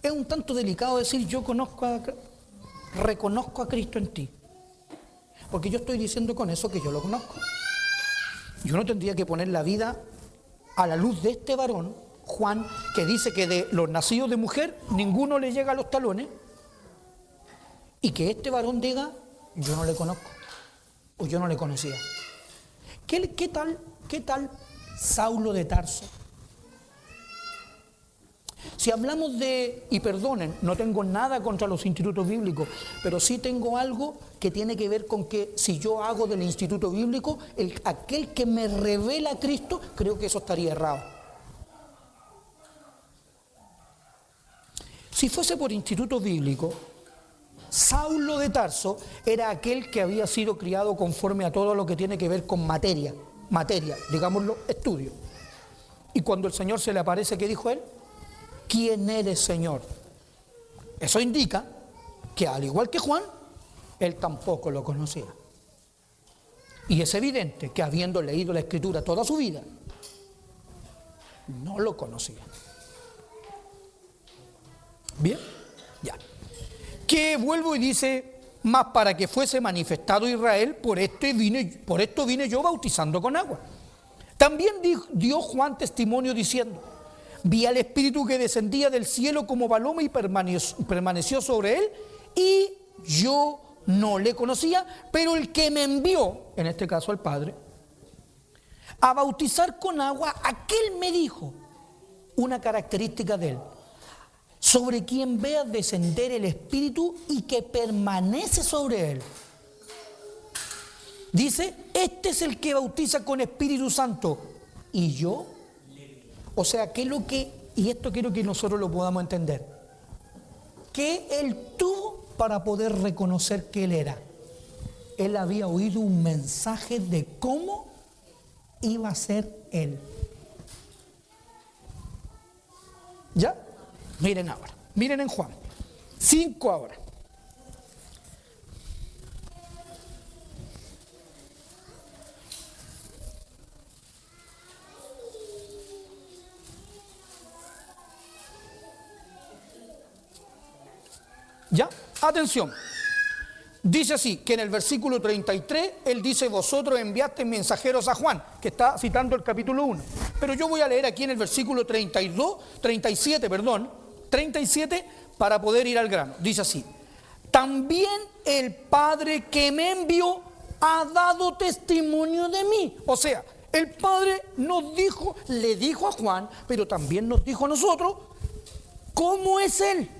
Es un tanto delicado decir yo reconozco a Cristo en ti, porque yo estoy diciendo con eso que yo lo conozco. Yo no tendría que poner la vida a la luz de este varón, Juan, que dice que de los nacidos de mujer ninguno le llega a los talones, y que este varón diga: yo no le conozco, o yo no le conocía. ¿Qué tal Saulo de Tarso? Si hablamos de, y perdonen, no tengo nada contra los institutos bíblicos, pero sí tengo algo que tiene que ver con que si yo hago del instituto bíblico aquel que me revela a Cristo, creo que eso estaría errado. Si fuese por instituto bíblico, Saulo de Tarso era aquel que había sido criado conforme a todo lo que tiene que ver con materia, digámoslo, estudio. Y cuando el Señor se le aparece, ¿qué dijo él? ¿Quién eres, Señor? Eso indica que, al igual que Juan, él tampoco lo conocía. Y es evidente que, habiendo leído la Escritura toda su vida, no lo conocía. Bien, ya. Que vuelvo y dice: mas para que fuese manifestado Israel, por esto vine yo bautizando con agua. También dio Juan testimonio diciendo: vi al Espíritu que descendía del cielo como paloma y permaneció sobre él, y yo no le conocía, pero el que me envió, en este caso el Padre, a bautizar con agua, aquel me dijo una característica de él: sobre quien veas descender el Espíritu y que permanece sobre él. Dice: este es el que bautiza con Espíritu Santo, y yo. O sea, ¿qué es lo que, y esto quiero que nosotros lo podamos entender, qué él tuvo para poder reconocer que él era? Él había oído un mensaje de cómo iba a ser él. ¿Ya? Miren ahora, miren en Juan 5 ahora. ¿Ya? Atención. Dice así, que en el versículo 33, él dice: vosotros enviaste mensajeros a Juan, que está citando el capítulo 1. Pero yo voy a leer aquí en el versículo 37, para poder ir al grano. Dice así: también el Padre que me envió ha dado testimonio de mí. O sea, el Padre le dijo a Juan, pero también nos dijo a nosotros cómo es él.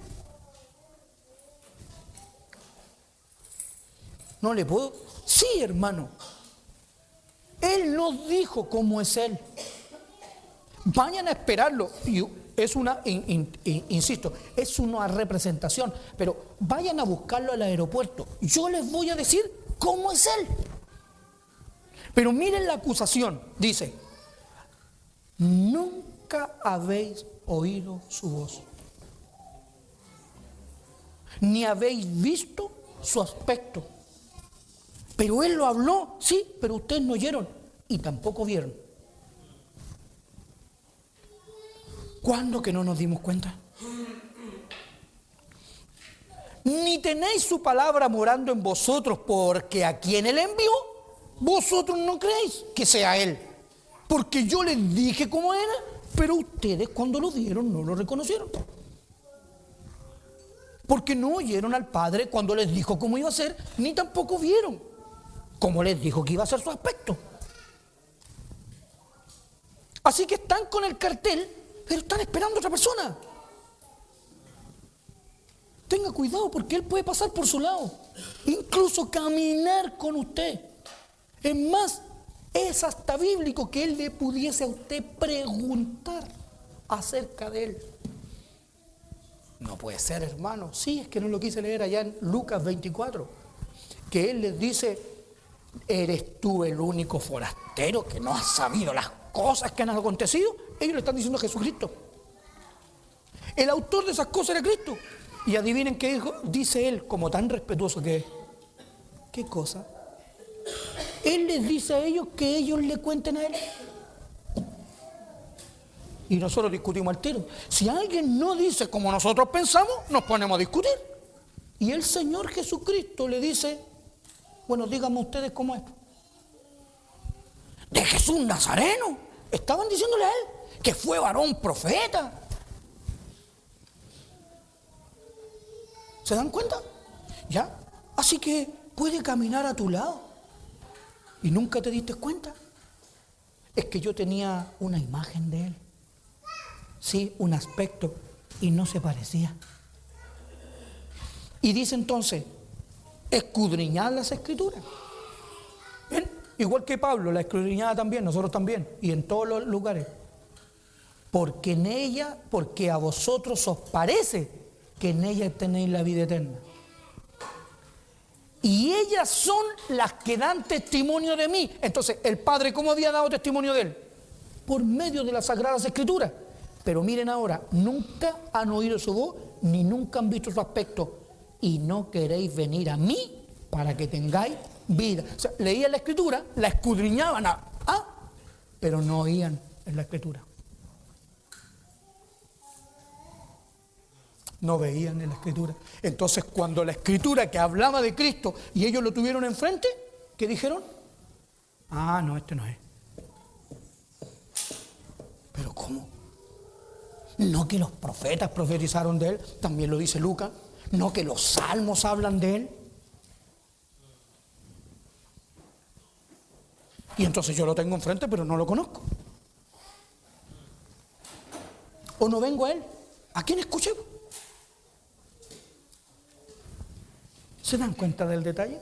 No le puedo. Sí, hermano. Él nos dijo cómo es él. Vayan a esperarlo. Es una, insisto, es una representación, pero vayan a buscarlo al aeropuerto. Yo les voy a decir cómo es él. Pero miren la acusación. Dice: nunca habéis oído su voz, ni habéis visto su aspecto. Pero él lo habló, sí, pero ustedes no oyeron y tampoco vieron. ¿Cuándo que no nos dimos cuenta? Ni tenéis su palabra morando en vosotros, porque a quien él envió, vosotros no creéis que sea él. Porque yo les dije cómo era, pero ustedes cuando lo vieron no lo reconocieron. Porque no oyeron al Padre cuando les dijo cómo iba a ser, ni tampoco vieron cómo les dijo que iba a ser su aspecto. Así que están con el cartel, pero están esperando a otra persona. Tenga cuidado, porque él puede pasar por su lado, incluso caminar con usted. Es más, Es hasta bíblico que Él le pudiese a usted preguntar acerca de Él. No puede ser, hermano. Sí, es que no lo quise leer allá en Lucas 24. Que Él les dice: ¿eres tú el único forastero que no has sabido las cosas que han acontecido? Ellos le están diciendo a Jesucristo. El autor de esas cosas era Cristo. Y adivinen qué dijo, dice Él, como tan respetuoso que es. ¿Qué cosa? Él les dice a ellos que ellos le cuenten a Él. Y nosotros discutimos al tiro. Si alguien no dice como nosotros pensamos, nos ponemos a discutir. Y el Señor Jesucristo le dice: bueno, díganme ustedes cómo es. De Jesús Nazareno. Estaban diciéndole a Él que fue varón profeta. ¿Se dan cuenta? ¿Ya? Así que puede caminar a tu lado. ¿Y nunca te diste cuenta? Es que yo tenía una imagen de Él. Sí, un aspecto, y no se parecía. Y dice entonces: escudriñad las Escrituras. ¿Ven? Igual que Pablo, la escudriñada también, nosotros también, y en todos los lugares. Porque en ella, porque a vosotros os parece que en ella tenéis la vida eterna. Y ellas son las que dan testimonio de mí. Entonces, el Padre, ¿cómo había dado testimonio de Él? Por medio de las Sagradas Escrituras. Pero miren ahora, nunca han oído su voz, ni nunca han visto su aspecto. Y no queréis venir a mí para que tengáis vida. O sea, leían la Escritura, la escudriñaban, pero no oían en la Escritura. No veían en la Escritura. Entonces, cuando la Escritura que hablaba de Cristo y ellos lo tuvieron enfrente, ¿qué dijeron? No, este no es. ¿Pero cómo? No que los profetas profetizaron de Él, también lo dice Lucas. No que los salmos hablan de Él. Y entonces yo lo tengo enfrente, pero no lo conozco. O no vengo a Él. ¿A quién escuché? ¿Se dan cuenta del detalle?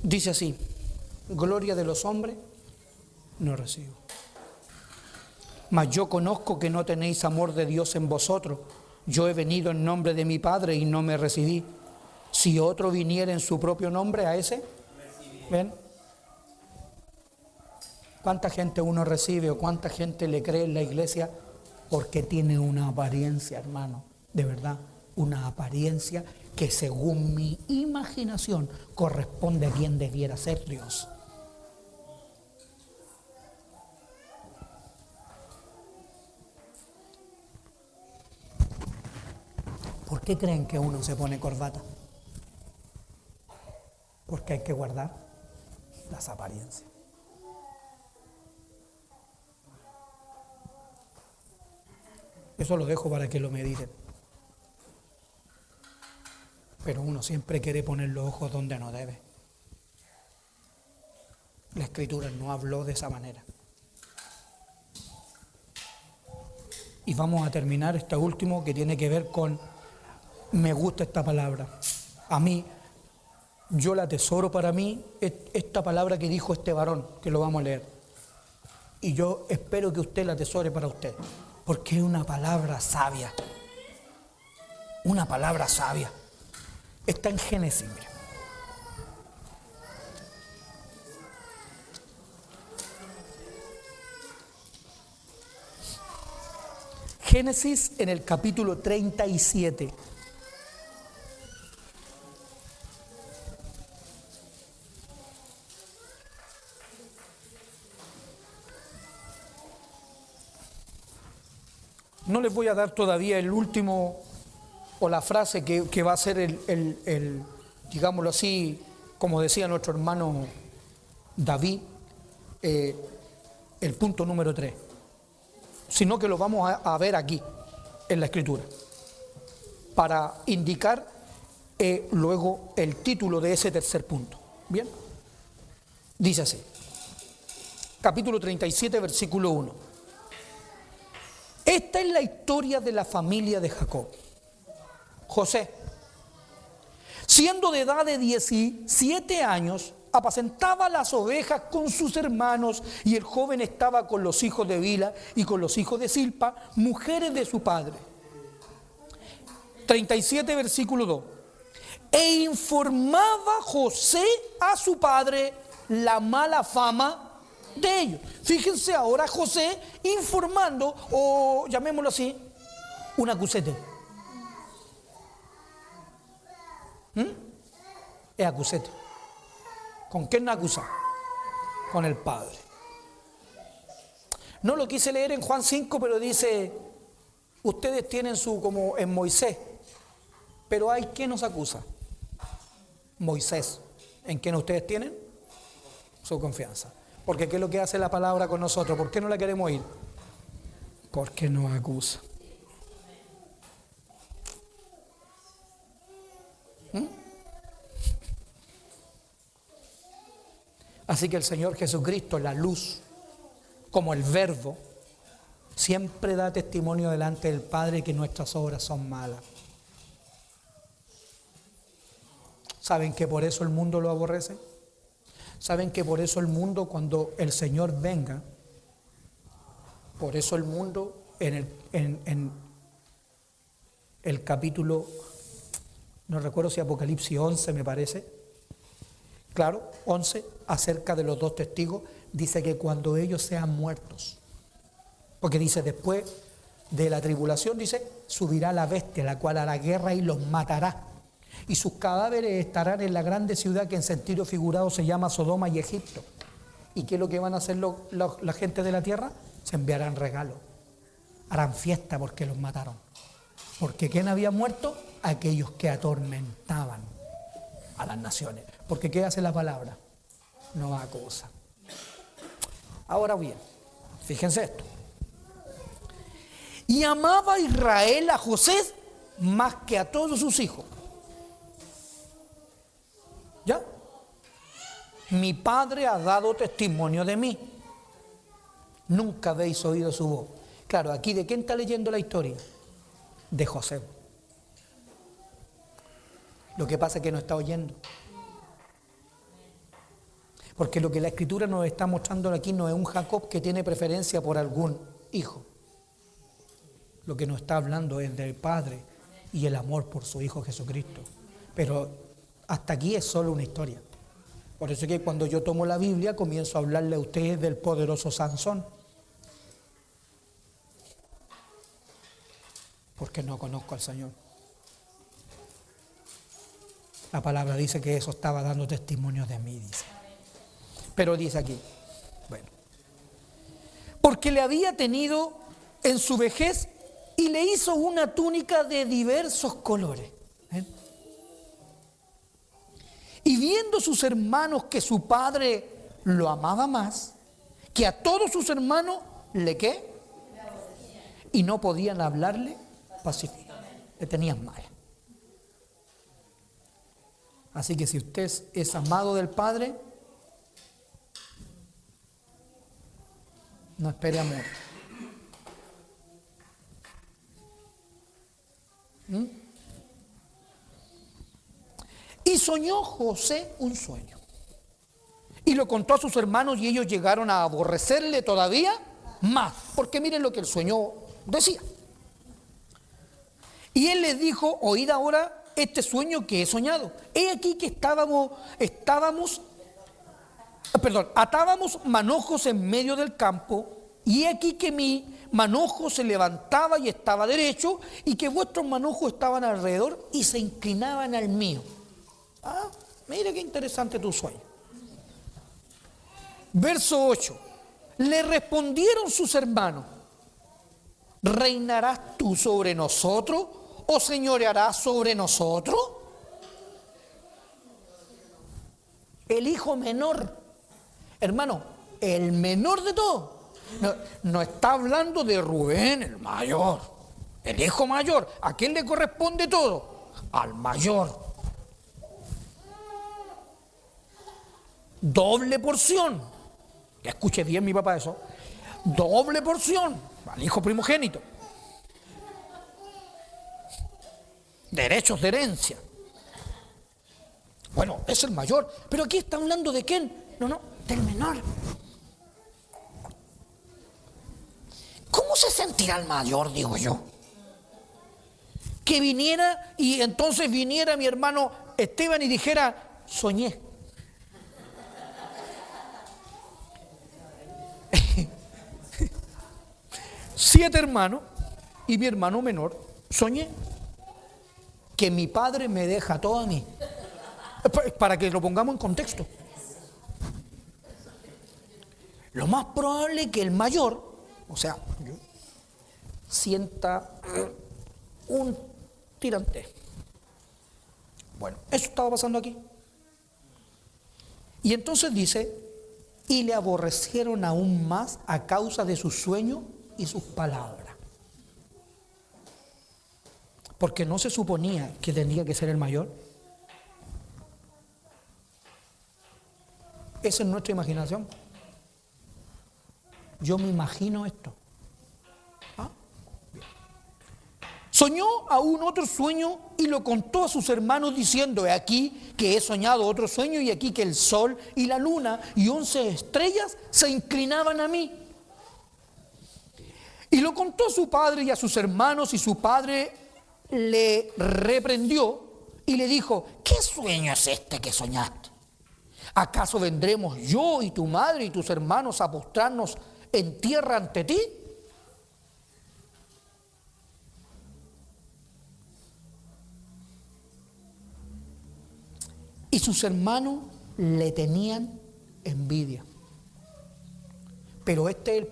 Dice así: gloria de los hombres no recibo. Mas yo conozco que no tenéis amor de Dios en vosotros. Yo he venido en nombre de mi Padre y no me recibí. Si otro viniera en su propio nombre, a ese, ¿ven? ¿Cuánta gente uno recibe o cuánta gente le cree en la iglesia? Porque tiene una apariencia, hermano, de verdad, una apariencia que según mi imaginación corresponde a quien debiera ser Dios. ¿Por qué creen que uno se pone corbata? Porque hay que guardar las apariencias. Eso lo dejo para que lo mediten. Pero uno siempre quiere poner los ojos donde no debe. La Escritura no habló de esa manera. Y vamos a terminar esta última que tiene que ver con: me gusta esta palabra. A mí, yo la atesoro para mí, esta palabra que dijo este varón, que lo vamos a leer. Y yo espero que usted la atesore para usted. Porque es una palabra sabia. Una palabra sabia. Está en Génesis, mire. Génesis en el capítulo 37. No les voy a dar todavía el último o la frase que va a ser el, digámoslo así, como decía nuestro hermano David, el punto número 3, sino que lo vamos a ver aquí, en la Escritura, para indicar luego el título de ese tercer punto. ¿Bien? Dice así, capítulo 37, versículo 1. Esta es la historia de la familia de Jacob. José siendo de edad de 17 años, apacentaba las ovejas con sus hermanos, y el joven estaba con los hijos de Bila y con los hijos de Silpa, mujeres de su padre. 37, versículo 2. E informaba José a su padre la mala fama de ellos. Fíjense ahora José informando, o llamémoslo así, un acusete. Es acusete. ¿Con quién nos acusa? Con el Padre. No lo quise leer en Juan 5, pero dice, ustedes tienen su, como en Moisés, pero hay quien nos acusa. Moisés. ¿En quién ustedes tienen? Su confianza. Porque ¿qué es lo que hace la palabra con nosotros? ¿Por qué no la queremos oír? Porque nos acusa. Así que el Señor Jesucristo, la luz, como el Verbo, siempre da testimonio delante del Padre que nuestras obras son malas. ¿Saben que por eso el mundo lo aborrece? ¿Saben que por eso el mundo, cuando el Señor venga, por eso el mundo en el capítulo, no recuerdo si Apocalipsis 11 me parece, claro, 11, acerca de los dos testigos, dice que cuando ellos sean muertos, porque dice después de la tribulación, dice, subirá la bestia, la cual hará guerra y los matará. Y sus cadáveres estarán en la grande ciudad que en sentido figurado se llama Sodoma y Egipto. ¿Y qué es lo que van a hacer la gente de la tierra? Se enviarán regalos, harán fiesta porque los mataron. Porque ¿quién había muerto? Aquellos que atormentaban a las naciones. Porque ¿qué hace la palabra? No acusa. Ahora bien, fíjense esto. Y amaba Israel a José más que a todos sus hijos. ¿Ya? Mi padre ha dado testimonio de mí. Nunca habéis oído su voz. Claro, aquí ¿de quién está leyendo la historia? De José. Lo que pasa es que no está oyendo. Porque lo que la Escritura nos está mostrando aquí no es un Jacob que tiene preferencia por algún hijo. Lo que nos está hablando es del Padre y el amor por su Hijo Jesucristo. Pero hasta aquí es solo una historia. Por eso es que cuando yo tomo la Biblia comienzo a hablarle a ustedes del poderoso Sansón. Porque no conozco al Señor. La palabra dice que eso estaba dando testimonio de mí, dice. Pero dice aquí, bueno, porque le había tenido en su vejez y le hizo una túnica de diversos colores. Y viendo sus hermanos que su padre lo amaba más, que a todos sus hermanos le ¿qué? Y no podían hablarle pacíficamente, le tenían mal. Así que si usted es amado del Padre, no espere amor. Y soñó José un sueño. Y lo contó a sus hermanos y ellos llegaron a aborrecerle todavía más. Porque miren lo que el sueño decía. Y él les dijo, oíd ahora este sueño que he soñado. He aquí que atábamos manojos en medio del campo, y he aquí que mi manojo se levantaba y estaba derecho, y que vuestros manojos estaban alrededor y se inclinaban al mío. Ah, mire qué interesante tu sueño. Verso 8. Le respondieron sus hermanos, ¿reinarás tú sobre nosotros o señorearás sobre nosotros? El hijo menor, hermano, el menor de todos. No está hablando de Rubén, el mayor, el hijo mayor. ¿A quién le corresponde todo? Al mayor. Doble porción. Escuche bien mi papá eso. Doble porción al hijo primogénito. Derechos de herencia. Bueno, es el mayor, pero aquí está hablando de quién. No, del menor. ¿Cómo se sentirá el mayor, digo yo? Que viniera y entonces viniera mi hermano Esteban y dijera, soñé. Siete hermanos y mi hermano menor, soñé que mi padre me deja todo a mí. Para que lo pongamos en contexto. Lo más probable es que el mayor, o sea, sienta un tirante. Bueno, eso estaba pasando aquí. Y entonces dice, y le aborrecieron aún más a causa de sus sueños y sus palabras. Porque no se suponía que tendría que ser el mayor. Esa es nuestra imaginación. Yo me imagino esto. ¿Ah? Soñó aún otro sueño y lo contó a sus hermanos diciendo, he aquí que he soñado otro sueño y aquí que el sol y la luna y 11 estrellas se inclinaban a mí. Y lo contó a su padre y a sus hermanos y su padre le reprendió y le dijo, ¿qué sueño es este que soñaste? ¿Acaso vendremos yo y tu madre y tus hermanos a postrarnos en tierra ante ti? Y sus hermanos le tenían envidia. Pero este es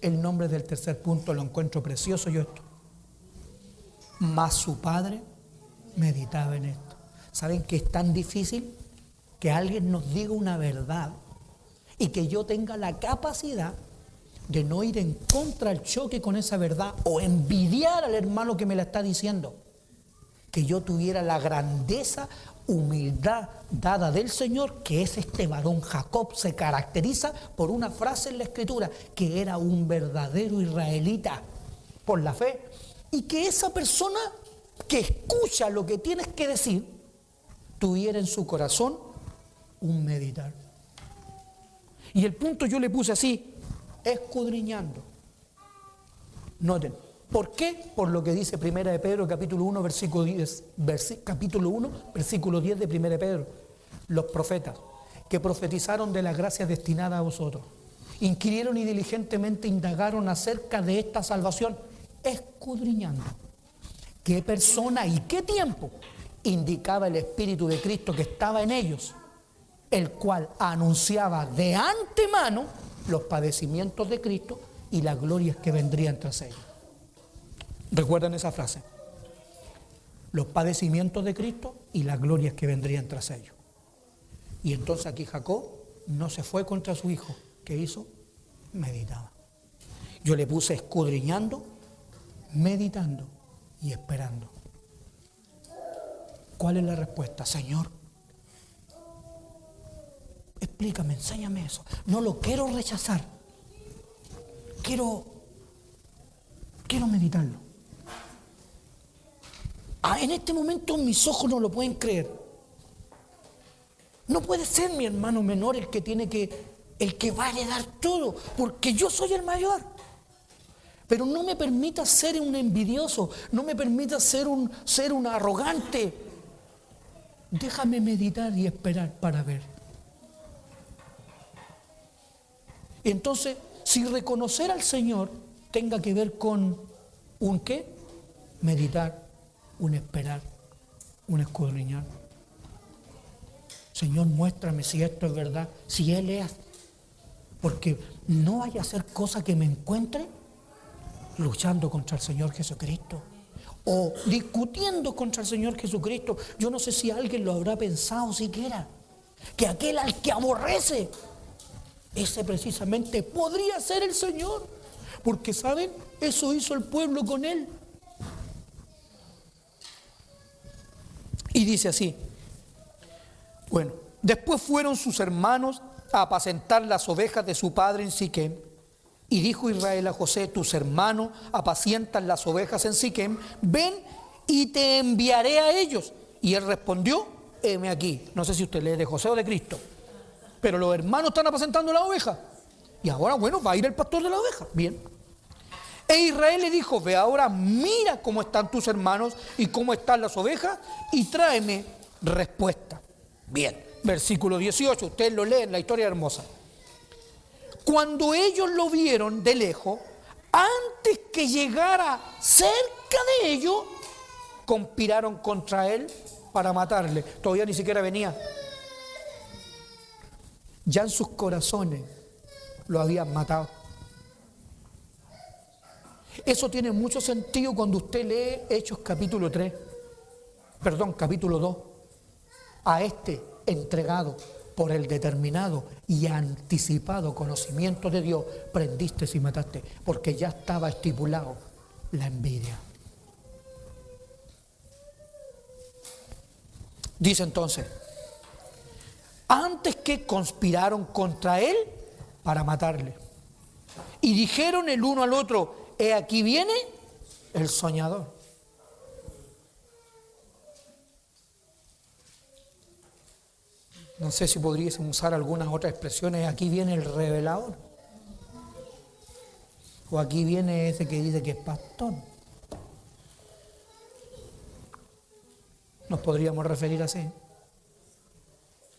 el nombre del tercer punto, lo encuentro precioso yo esto. Mas su padre meditaba en esto. ¿Saben que es tan difícil que alguien nos diga una verdad y que yo tenga la capacidad de no ir en contra del choque con esa verdad o envidiar al hermano que me la está diciendo? Que yo tuviera la grandeza, humildad dada del Señor, que es este varón Jacob, se caracteriza por una frase en la Escritura, que era un verdadero israelita por la fe, y que esa persona que escucha lo que tienes que decir, tuviera en su corazón un meditar. Y el punto yo le puse así, escudriñando. Noten, ¿por qué? Por lo que dice Primera de Pedro, capítulo 1, versículo 10, versículo 10 de Primera de Pedro. Los profetas que profetizaron de la gracia destinada a vosotros, inquirieron y diligentemente indagaron acerca de esta salvación, escudriñando qué persona y qué tiempo indicaba el Espíritu de Cristo que estaba en ellos, el cual anunciaba de antemano los padecimientos de Cristo y las glorias que vendrían tras ellos. ¿Recuerdan esa frase? Los padecimientos de Cristo y las glorias que vendrían tras ellos. Y entonces aquí Jacob no se fue contra su hijo. ¿Qué hizo? Meditaba. Yo le puse escudriñando, meditando y esperando. ¿Cuál es la respuesta? Señor, explícame, enséñame eso. No lo quiero rechazar. Quiero meditarlo. En este momento mis ojos no lo pueden creer. No puede ser mi hermano menor el que va a heredar todo, porque yo soy el mayor. Pero no me permita ser un envidioso, no me permita ser un arrogante. Déjame meditar y esperar para ver. Entonces, si reconocer al Señor tenga que ver con un ¿qué? Meditar, un esperar, un escudriñar. Señor, muéstrame si esto es verdad, si Él es. Porque no vaya a ser cosa que me encuentre luchando contra el Señor Jesucristo o discutiendo contra el Señor Jesucristo. Yo no sé si alguien lo habrá pensado siquiera, que aquel al que aborrece, ese precisamente podría ser el Señor, porque ¿saben? Eso hizo el pueblo con Él. Y dice así, bueno, después fueron sus hermanos a apacentar las ovejas de su padre en Siquem. Y dijo Israel a José, tus hermanos apacientan las ovejas en Siquem, ven y te enviaré a ellos. Y él respondió, heme aquí. No sé si usted lee de José o de Cristo, pero los hermanos están apacentando la oveja. Y ahora, bueno, va a ir el pastor de la oveja. Bien. E Israel le dijo, ve ahora, mira cómo están tus hermanos y cómo están las ovejas y tráeme respuesta. Bien. Versículo 18, ustedes lo leen, la historia hermosa. Cuando ellos lo vieron de lejos, antes que llegara cerca de ellos, conspiraron contra él para matarle. Todavía ni siquiera venía. Ya en sus corazones lo habían matado. Eso tiene mucho sentido cuando usted lee Hechos capítulo 2. A este entregado por el determinado y anticipado conocimiento de Dios, prendiste y mataste, porque ya estaba estipulado la envidia. Dice entonces, antes que conspiraron contra él para matarle, y dijeron el uno al otro, he aquí viene el soñador. No sé si podríamos usar algunas otras expresiones. Aquí viene el revelador. O aquí viene ese que dice que es pastor. Nos podríamos referir así,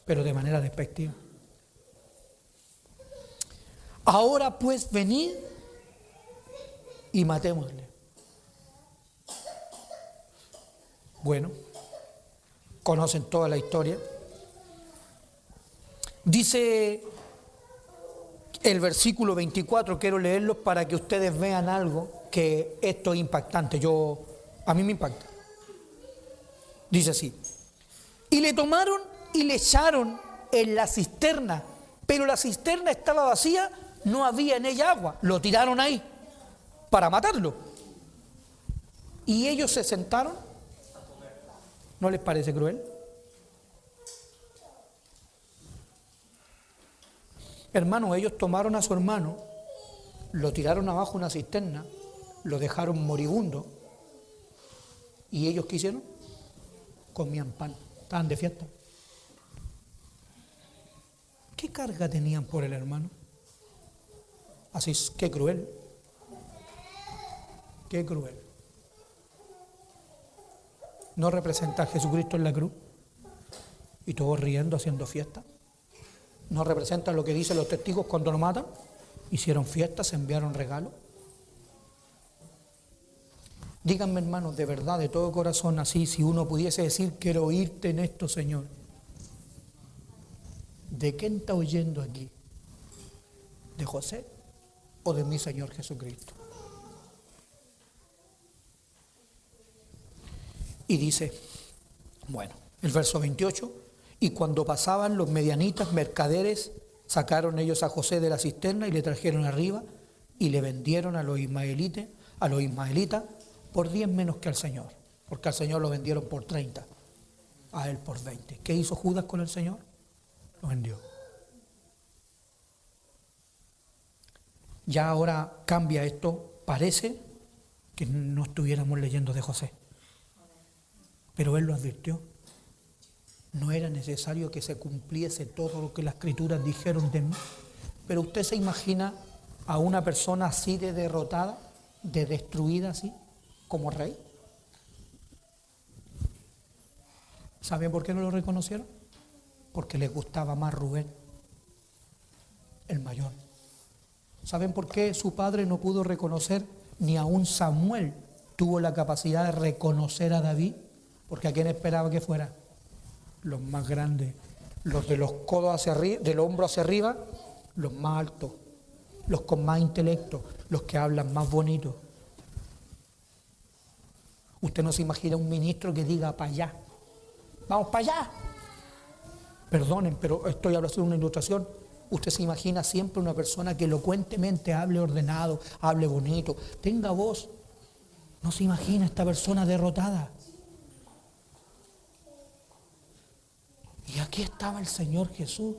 pero de manera despectiva. Ahora pues venid y matémosle. Bueno, conocen toda la historia. Dice el versículo 24, quiero leerlo para que ustedes vean algo que esto es impactante. A mí me impacta. Dice así, y le tomaron y le echaron en la cisterna, pero la cisterna estaba vacía, no había en ella agua. Lo tiraron ahí para matarlo. Y ellos se sentaron. ¿No les parece cruel? Hermanos, ellos tomaron a su hermano, lo tiraron abajo de una cisterna, lo dejaron moribundo. ¿Y ellos qué hicieron? Comían pan, estaban de fiesta. ¿Qué carga tenían por el hermano? Así es, qué cruel. Qué cruel. ¿No representa a Jesucristo en la cruz? Y todos riendo, haciendo fiesta. ¿No representa lo que dicen los testigos cuando lo matan? Hicieron fiestas, se enviaron regalos. Díganme, hermanos, de verdad, de todo corazón, así, si uno pudiese decir, quiero oírte en esto, Señor. ¿De quién está oyendo aquí? ¿De José o de mi Señor Jesucristo? Y dice, bueno, el verso 28, y cuando pasaban los medianitas mercaderes, sacaron ellos a José de la cisterna y le trajeron arriba y le vendieron a los ismaelitas por 10 menos que al Señor, porque al Señor lo vendieron por 30, a él por 20. ¿Qué hizo Judas con el Señor? Lo vendió. Ya ahora cambia esto, parece que no estuviéramos leyendo de José, pero él lo advirtió. No era necesario que se cumpliese todo lo que las Escrituras dijeron de mí. Pero usted se imagina a una persona así de derrotada, de destruida así, como rey. ¿Saben por qué no lo reconocieron? Porque les gustaba más Rubén, el mayor. ¿Saben por qué su padre no pudo reconocer? Ni aún Samuel tuvo la capacidad de reconocer a David, porque ¿a quién esperaba que fuera? Los más grandes, los de los codos hacia arriba, del hombro hacia arriba, los más altos, los con más intelecto, los que hablan más bonito. Usted no se imagina un ministro que diga para allá, vamos para allá. Perdonen, pero estoy hablando de una ilustración. Usted se imagina siempre una persona que elocuentemente hable ordenado, hable bonito, tenga voz. No se imagina esta persona derrotada. Y aquí estaba el Señor Jesús.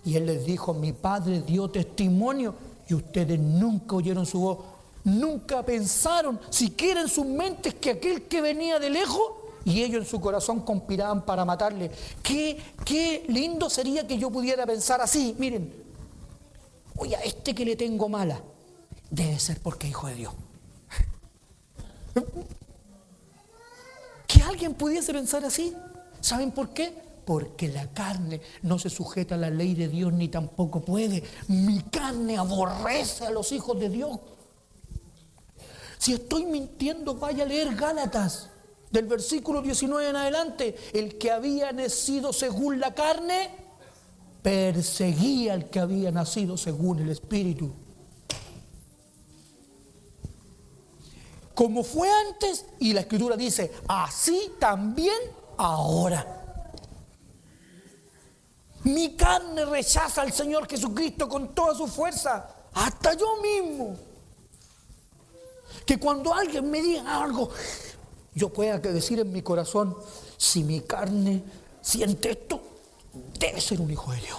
Y Él les dijo, mi Padre dio testimonio y ustedes nunca oyeron su voz. Nunca pensaron, siquiera en sus mentes, que aquel que venía de lejos y ellos en su corazón conspiraban para matarle. Qué lindo sería que yo pudiera pensar así. Miren, oye, a este que le tengo mala, debe ser porque es hijo de Dios. Que alguien pudiese pensar así. ¿Saben por qué? Porque la carne no se sujeta a la ley de Dios ni tampoco puede. Mi carne aborrece a los hijos de Dios. Si estoy mintiendo, vaya a leer Gálatas, del versículo 19 en adelante. El que había nacido según la carne, perseguía al que había nacido según el Espíritu. Como fue antes, y la Escritura dice, así también ahora. Mi carne rechaza al Señor Jesucristo con toda su fuerza, hasta yo mismo. Que cuando alguien me diga algo, yo pueda decir en mi corazón, si mi carne siente esto, debe ser un hijo de Dios.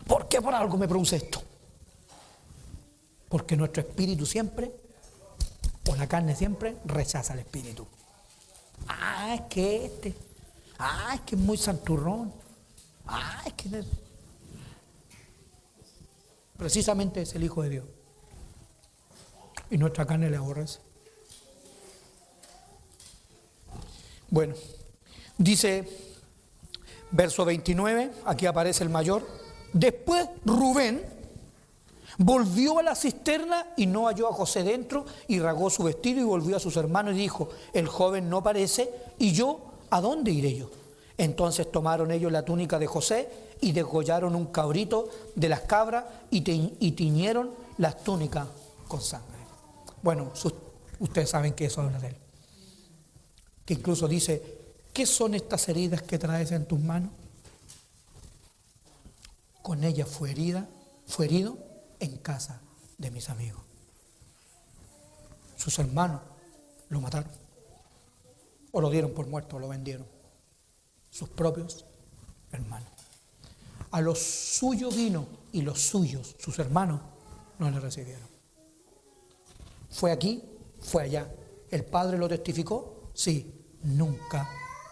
¿Por qué por algo me produce esto? Porque nuestro espíritu siempre, o la carne siempre, rechaza al espíritu. Es que es que es muy santurrón. Es que precisamente es el Hijo de Dios. Y nuestra carne le aborrece. Bueno, dice verso 29, aquí aparece el mayor. Después Rubén volvió a la cisterna y no halló a José dentro, y rasgó su vestido y volvió a sus hermanos y dijo, el joven no parece, y yo, ¿a dónde iré yo? Entonces tomaron ellos la túnica de José y degollaron un cabrito de las cabras y tiñeron las túnicas con sangre. Bueno, ustedes saben que eso habla de él. Que incluso dice, ¿qué son estas heridas que traes en tus manos? Con ellas fue herido en casa de mis amigos. Sus hermanos lo mataron, o lo dieron por muerto, o lo vendieron. Sus propios hermanos. A los suyos vino y los suyos, sus hermanos, no le recibieron. Fue aquí, fue allá. ¿El Padre lo testificó? Sí, nunca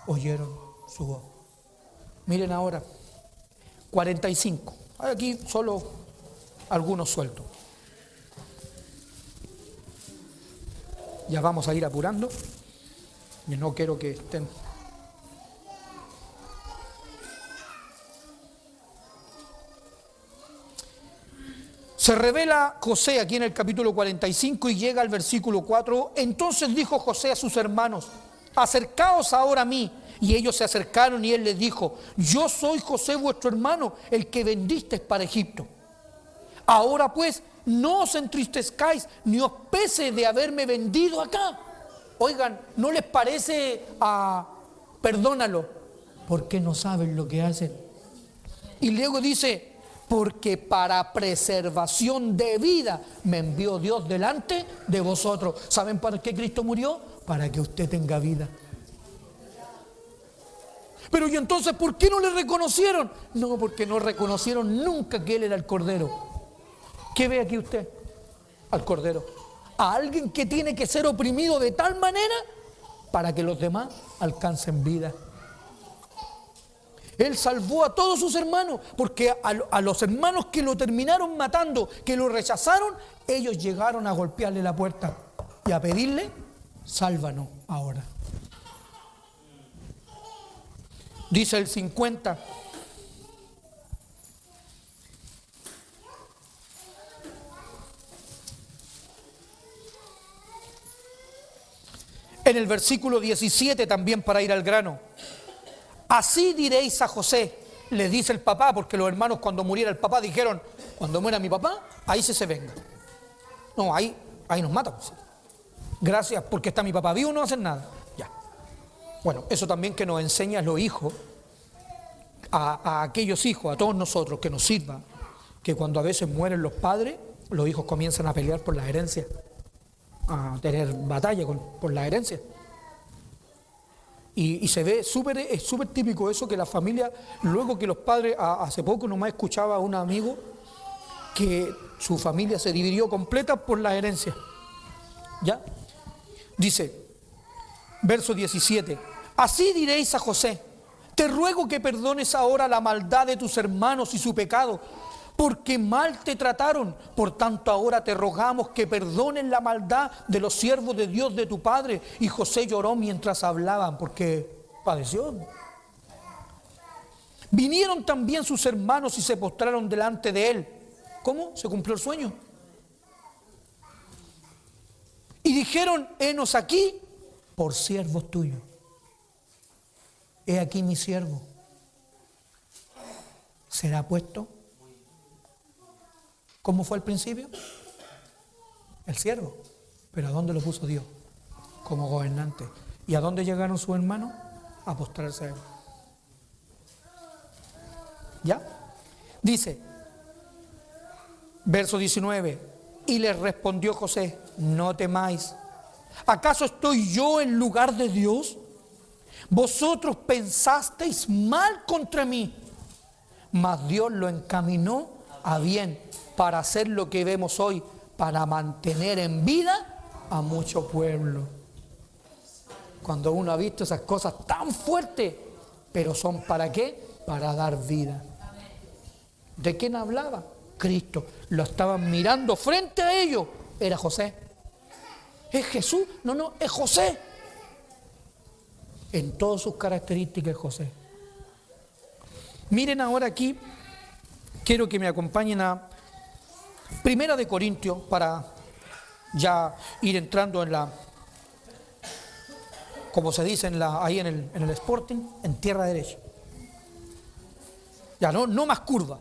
oyeron su voz. Miren ahora, 45. Hay aquí solo algunos sueltos. Ya vamos a ir apurando. Y no quiero que estén. Se revela José aquí en el capítulo 45 y llega al versículo 4. Entonces dijo José a sus hermanos, acercaos ahora a mí. Y ellos se acercaron y él les dijo, yo soy José vuestro hermano, el que vendisteis para Egipto. Ahora pues, no os entristezcáis, ni os pese de haberme vendido acá. Oigan, ¿no les parece perdónalo? Porque no saben lo que hacen. Y luego dice, porque para preservación de vida me envió Dios delante de vosotros. ¿Saben para qué Cristo murió? Para que usted tenga vida. Pero ¿y entonces por qué no le reconocieron? No, porque no reconocieron nunca que Él era el Cordero. ¿Qué ve aquí usted? Al Cordero. A alguien que tiene que ser oprimido de tal manera para que los demás alcancen vida. Él salvó a todos sus hermanos, porque a los hermanos que lo terminaron matando, que lo rechazaron, ellos llegaron a golpearle la puerta y a pedirle, sálvanos ahora. Dice el 50. En el versículo 17 también, para ir al grano. Así diréis a José, le dice el papá, porque los hermanos cuando muriera el papá dijeron, cuando muera mi papá, ahí se venga. No, ahí nos matan. Gracias, porque está mi papá vivo, no hacen nada. Ya. Bueno, eso también que nos enseña a los hijos, a aquellos hijos, a todos nosotros, que nos sirva, que cuando a veces mueren los padres, los hijos comienzan a pelear por las herencias, a tener batalla por las herencias. Y se ve es súper típico eso, que la familia, luego que los padres, hace poco nomás escuchaba a un amigo que su familia se dividió completa por las herencias. ¿Ya? Dice, verso 17, Así diréis a José: te ruego que perdones ahora la maldad de tus hermanos y su pecado, porque mal te trataron. Por tanto, ahora te rogamos que perdones la maldad de los siervos de Dios de tu padre. Y José lloró mientras hablaban, porque padeció. Vinieron también sus hermanos y se postraron delante de él. ¿Cómo? Se cumplió el sueño. Y dijeron: henos aquí por siervos tuyos. He aquí mi siervo. ¿Será puesto? ¿Cómo fue al principio? El siervo. ¿Pero a dónde lo puso Dios? Como gobernante. ¿Y a dónde llegaron sus hermanos? A postrarse a él. ¿Ya? Dice, verso 19, y les respondió José: no temáis. ¿Acaso estoy yo en lugar de Dios? Vosotros pensasteis mal contra mí, mas Dios lo encaminó a bien para hacer lo que vemos hoy, para mantener en vida a mucho pueblo. Cuando uno ha visto esas cosas tan fuertes, pero son ¿para qué? Para dar vida. ¿De quién hablaba? Cristo. Lo estaban mirando frente a ellos. Era José. ¿Es Jesús? No, es José. En todas sus características es José. Miren ahora aquí, quiero que me acompañen a Primera de Corintios para ya ir entrando en la, como se dice ahí en el Sporting, en tierra derecha. Ya no más curva,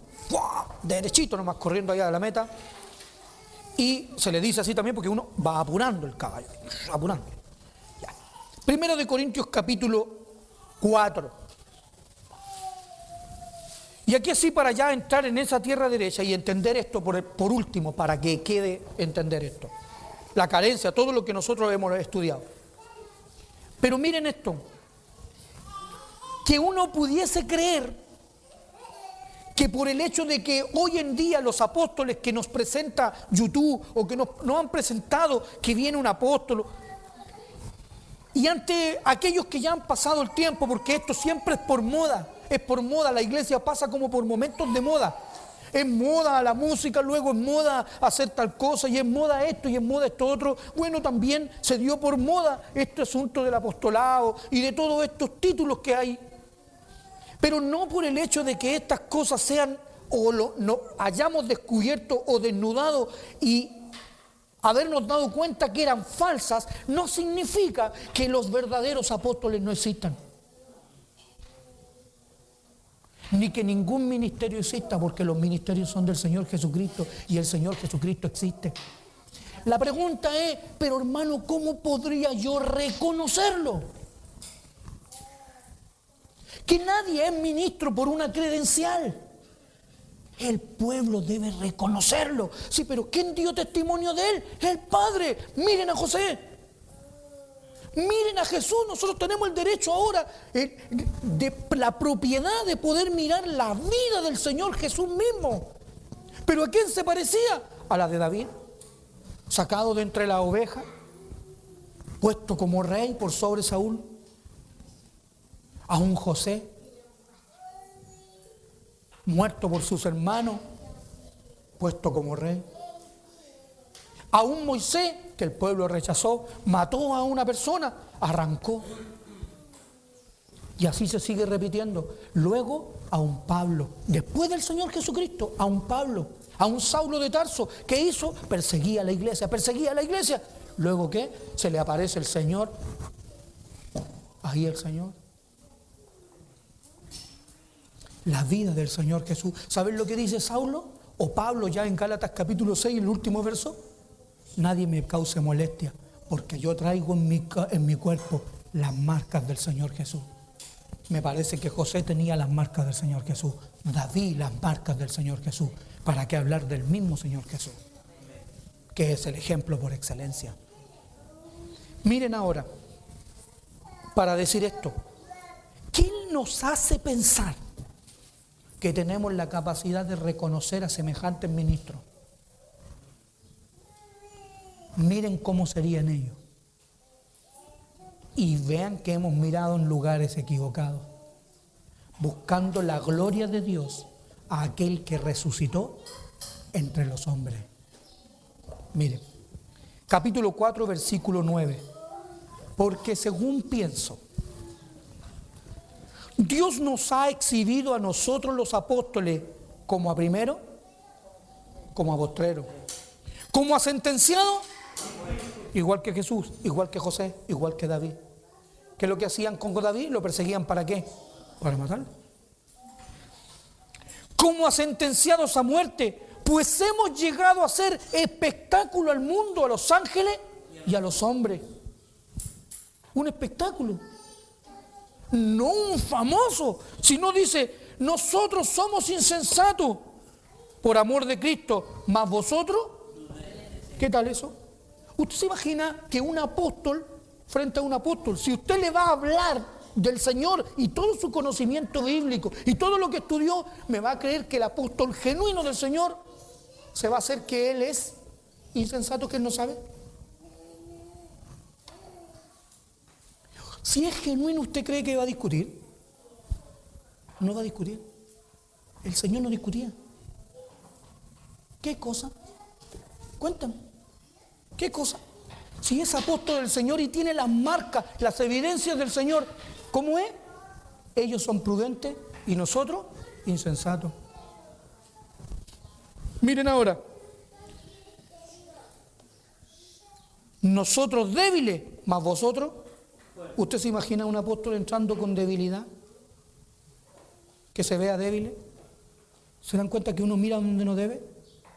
derechito nomás corriendo allá de la meta. Y se le dice así también porque uno va apurando el caballo, apurando. Ya. Primero de Corintios capítulo 4. Y aquí así para ya entrar en esa tierra derecha y entender esto por último, para que quede entender esto. La carencia, todo lo que nosotros hemos estudiado. Pero miren esto, que uno pudiese creer que por el hecho de que hoy en día los apóstoles que nos presenta YouTube o que nos han presentado que viene un apóstol, y ante aquellos que ya han pasado el tiempo, porque esto siempre es por moda, la iglesia pasa como por momentos de moda. Es moda la música, luego es moda hacer tal cosa, y es moda esto, y es moda esto otro. Bueno, también se dio por moda este asunto del apostolado y de todos estos títulos que hay. Pero no por el hecho de que estas cosas sean no hayamos descubierto o desnudado y habernos dado cuenta que eran falsas, no significa que los verdaderos apóstoles no existan. Ni que ningún ministerio exista, porque los ministerios son del Señor Jesucristo y el Señor Jesucristo existe. La pregunta es, pero hermano, ¿cómo podría yo reconocerlo? Que nadie es ministro por una credencial. El pueblo debe reconocerlo. Sí, pero ¿quién dio testimonio de él? El Padre. Miren a José. Miren a Jesús. Nosotros tenemos el derecho ahora de la propiedad de poder mirar la vida del Señor Jesús mismo. ¿Pero a quién se parecía? A la de David. Sacado de entre las ovejas, puesto como rey por sobre Saúl. A un José, muerto por sus hermanos, puesto como rey. A un Moisés, que el pueblo rechazó, mató a una persona, arrancó. Y así se sigue repitiendo. Luego a un Pablo, después del Señor Jesucristo, a un Pablo, a un Saulo de Tarso, ¿qué hizo? Perseguía a la iglesia. Luego ¿qué? Se le aparece el Señor. Ahí el Señor. La vida del Señor Jesús. ¿Saben lo que dice Saulo? O Pablo ya en Gálatas capítulo 6, en el último verso. Nadie me cause molestia, porque yo traigo en mi cuerpo las marcas del Señor Jesús. Me parece que José tenía las marcas del Señor Jesús. David las marcas del Señor Jesús. ¿Para qué hablar del mismo Señor Jesús? Que es el ejemplo por excelencia. Miren ahora, para decir esto, ¿qué nos hace pensar que tenemos la capacidad de reconocer a semejantes ministros? Miren cómo serían ellos. y vean que hemos mirado en lugares equivocados, buscando la gloria de Dios a aquel que resucitó entre los hombres. Miren, capítulo 4, versículo 9. Porque según pienso, Dios nos ha exhibido a nosotros los apóstoles como a primero, como a postrero, como a sentenciado, igual que Jesús, igual que José, igual que David. ¿Qué es lo que hacían con David? Lo perseguían ¿para qué? Para matarlo. Como a sentenciados a muerte, pues hemos llegado a hacer espectáculo al mundo, a los ángeles y a los hombres. Un espectáculo. No un famoso, sino dice, nosotros somos insensatos por amor de Cristo, mas vosotros, ¿qué tal eso? Usted se imagina que un apóstol, frente a un apóstol, si usted le va a hablar del Señor y todo su conocimiento bíblico y todo lo que estudió, me va a creer que el apóstol genuino del Señor se va a hacer que él es insensato, que él no sabe. Si es genuino, ¿usted cree que va a discutir? No va a discutir. El Señor no discutía. ¿Qué cosa? Cuéntame. ¿Qué cosa? Si es apóstol del Señor y tiene las marcas, las evidencias del Señor, ¿cómo es? Ellos son prudentes y nosotros insensatos. Miren ahora. Nosotros débiles, mas vosotros. ¿Usted se imagina a un apóstol entrando con debilidad? Que se vea débil. ¿Se dan cuenta que uno mira donde no debe?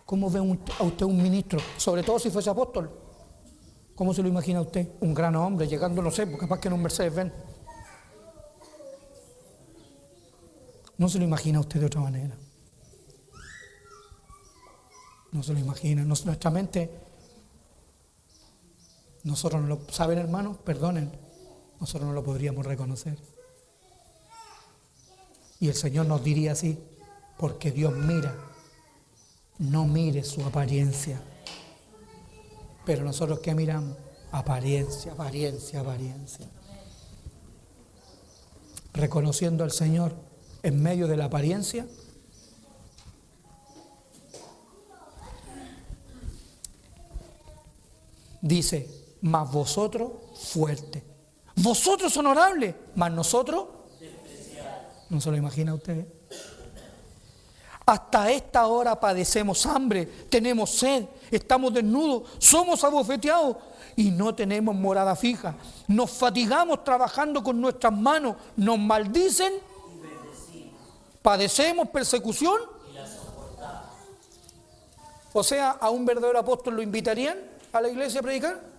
¿Cómo ve a usted un ministro? Sobre todo si fuese apóstol. ¿Cómo se lo imagina usted? Un gran hombre llegando, no sé, porque capaz que en un Mercedes-Benz. No se lo imagina usted de otra manera. No se lo imagina. Nuestra mente, nosotros no lo saben, hermanos, perdonen, nosotros no lo podríamos reconocer. Y el Señor nos diría así, porque Dios mira, no mire su apariencia. Pero nosotros ¿qué miramos? Apariencia, apariencia, apariencia. Reconociendo al Señor en medio de la apariencia. Dice, mas vosotros fuertes. Vosotros honorables, mas nosotros despreciados. ¿No se lo imagina usted? Hasta esta hora padecemos hambre, tenemos sed, estamos desnudos, somos abofeteados y no tenemos morada fija. Nos fatigamos trabajando con nuestras manos, nos maldicen, padecemos persecución y la soportamos. O sea, ¿a un verdadero apóstol lo invitarían a la iglesia a predicar?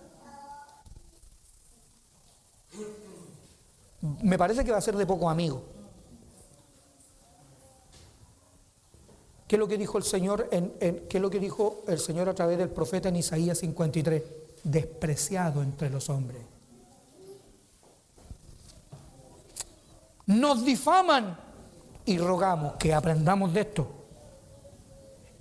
Me parece que va a ser de pocos amigos. ¿Qué es lo que dijo el Señor qué es lo que dijo el Señor a través del profeta en Isaías 53? Despreciado entre los hombres. Nos difaman y rogamos que aprendamos de esto.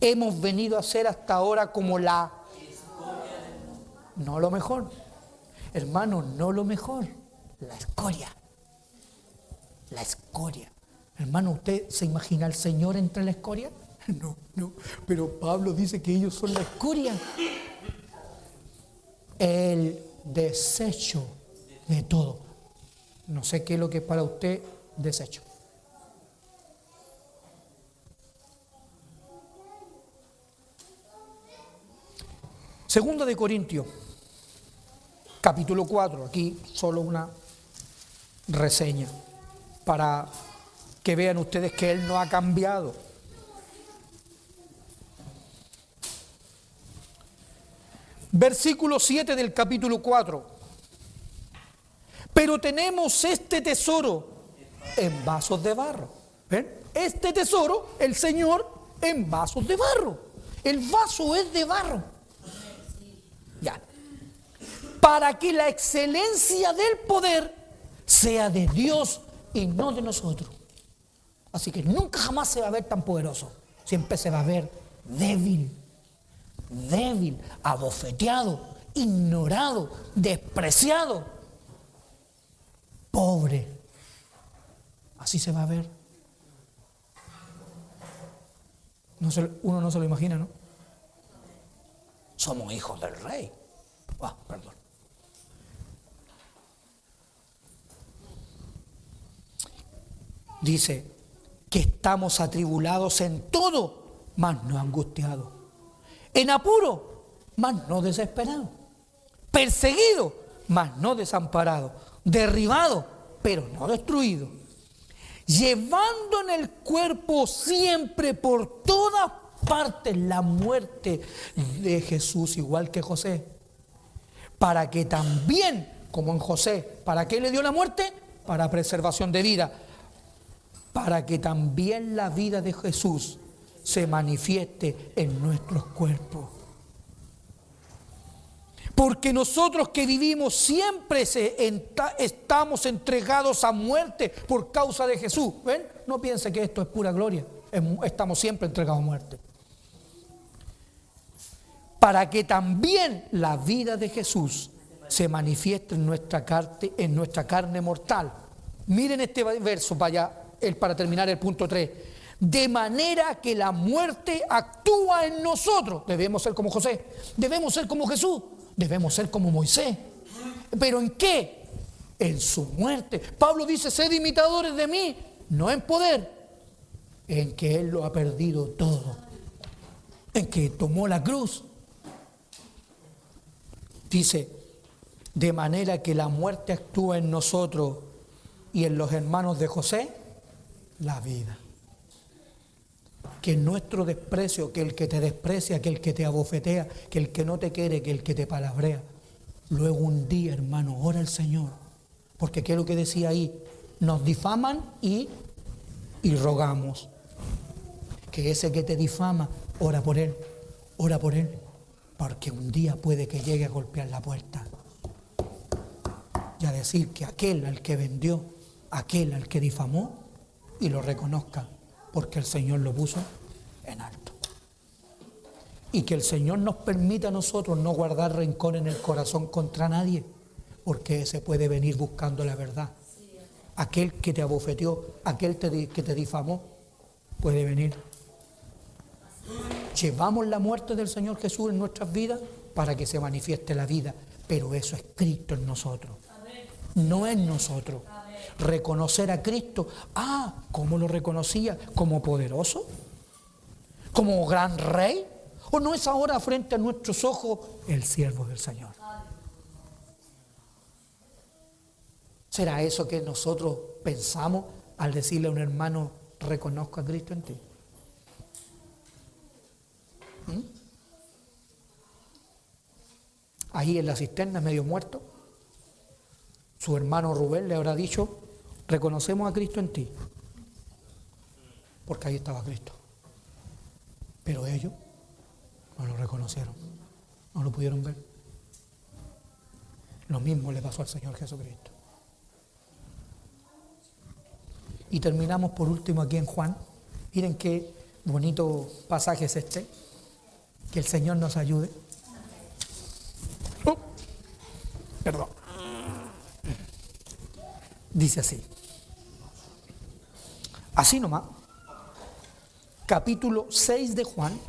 Hemos venido a ser hasta ahora como la escoria del mundo. No lo mejor. Hermano, no lo mejor. La escoria. La escoria. Hermano, ¿usted se imagina al Señor entre la escoria? No, pero Pablo dice que ellos son la escoria. El desecho de todo. No sé qué es lo que es para usted desecho. Segunda de Corintios, capítulo 4, aquí solo una reseña para que vean ustedes que Él no ha cambiado. Versículo 7 del capítulo 4. Pero tenemos este tesoro en vasos de barro. ¿Ven? Este tesoro, el Señor, en vasos de barro. El vaso es de barro. Ya. Para que la excelencia del poder sea de Dios y no de nosotros. Así que nunca jamás se va a ver tan poderoso. Siempre se va a ver débil, abofeteado, ignorado, despreciado. pobre. Así se va a ver. Uno no se lo imagina, ¿no? Somos hijos del rey. Perdón. Dice que estamos atribulados en todo, mas no angustiados. En apuro, mas no desesperados. Perseguidos, mas no desamparados. Derribados, pero no destruidos. Llevando en el cuerpo siempre por todas partes la muerte de Jesús, igual que José. Para que también, como en José, ¿para qué le dio la muerte? Para preservación de vida. Para que también la vida de Jesús se manifieste en nuestros cuerpos. Porque nosotros que vivimos siempre estamos entregados a muerte por causa de Jesús. ¿Ven? No piense que esto es pura gloria. Estamos siempre entregados a muerte. Para que también la vida de Jesús se manifieste en nuestra carne mortal. Miren este verso para terminar el punto 3. De manera que la muerte actúa en nosotros. Debemos ser como José, debemos ser como Jesús, debemos ser como Moisés. ¿Pero en qué? En su muerte. Pablo dice, sed imitadores de mí, no en poder, en que Él lo ha perdido todo, en que tomó la cruz. Dice, de manera que la muerte actúa en nosotros y en los hermanos de José, la vida. Que nuestro desprecio, que el que te desprecia, que el que te abofetea, que el que no te quiere, que el que te palabrea. Luego un día, hermano, ora al Señor. Porque ¿qué es lo que decía ahí? Nos difaman y rogamos. Que ese que te difama, ora por él. Ora por él. Porque un día puede que llegue a golpear la puerta. Y a decir que aquel al que vendió, aquel al que difamó, y lo reconozca. Porque el Señor lo puso en alto. Y que el Señor nos permita a nosotros no guardar rencor en el corazón contra nadie, porque ese puede venir buscando la verdad. Aquel que te abofeteó, aquel que te difamó, puede venir. Llevamos la muerte del Señor Jesús en nuestras vidas para que se manifieste la vida, pero eso es Cristo en nosotros, no en nosotros. Reconocer a Cristo. ¿Cómo lo reconocía? ¿Como poderoso? ¿Como gran rey? ¿O no es ahora frente a nuestros ojos el siervo del Señor? ¿Será eso que nosotros pensamos al decirle a un hermano, reconozco a Cristo en ti? Ahí en la cisterna, medio muerto, su hermano Rubén le habrá dicho, reconocemos a Cristo en ti. Porque ahí estaba Cristo. Pero ellos no lo reconocieron, no lo pudieron ver. Lo mismo le pasó al Señor Jesucristo. Y terminamos por último aquí en Juan. Miren qué bonito pasaje es este. Que el Señor nos ayude. Perdón. Dice así. Así nomás. Capítulo 6 de Juan.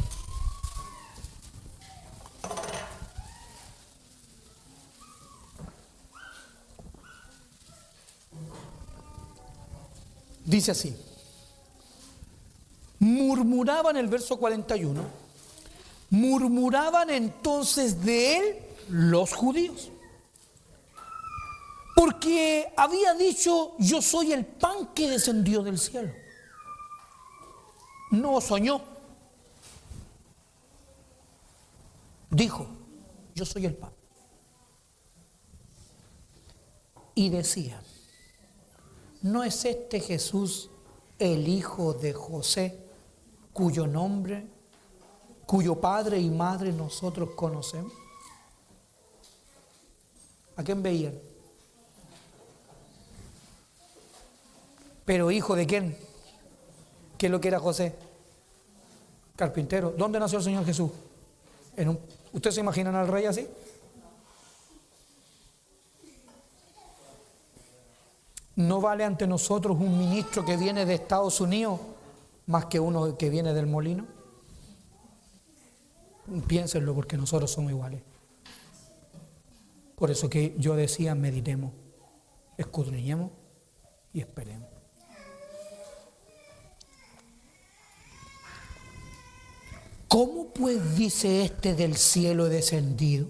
Dice así. Murmuraban, el verso 41. Murmuraban entonces de él los judíos, porque había dicho, yo soy el pan que descendió del cielo. No soñó. Dijo, yo soy el pan. Y decía, ¿no es este Jesús el hijo de José, cuyo nombre, cuyo padre y madre nosotros conocemos? ¿A quién veían? Pero hijo de quién? ¿Qué es lo que era José? Carpintero. ¿Dónde nació el Señor Jesús? ¿Ustedes se imaginan al rey así? ¿No vale ante nosotros un ministro que viene de Estados Unidos más que uno que viene del molino? Piénsenlo, porque nosotros somos iguales. Por eso que yo decía, meditemos, escudriñemos y esperemos. ¿Cómo pues dice este del cielo he descendido?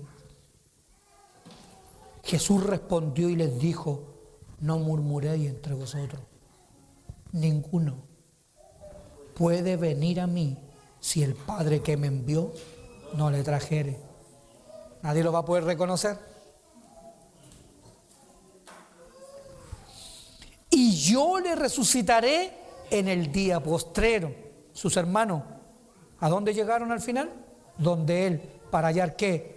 Jesús respondió y les dijo, no murmuréis entre vosotros. Ninguno puede venir a mí si el Padre que me envió no le trajere. Nadie lo va a poder reconocer. Y yo le resucitaré en el día postrero. Sus hermanos, ¿a dónde llegaron al final? Donde Él, para hallar ¿qué?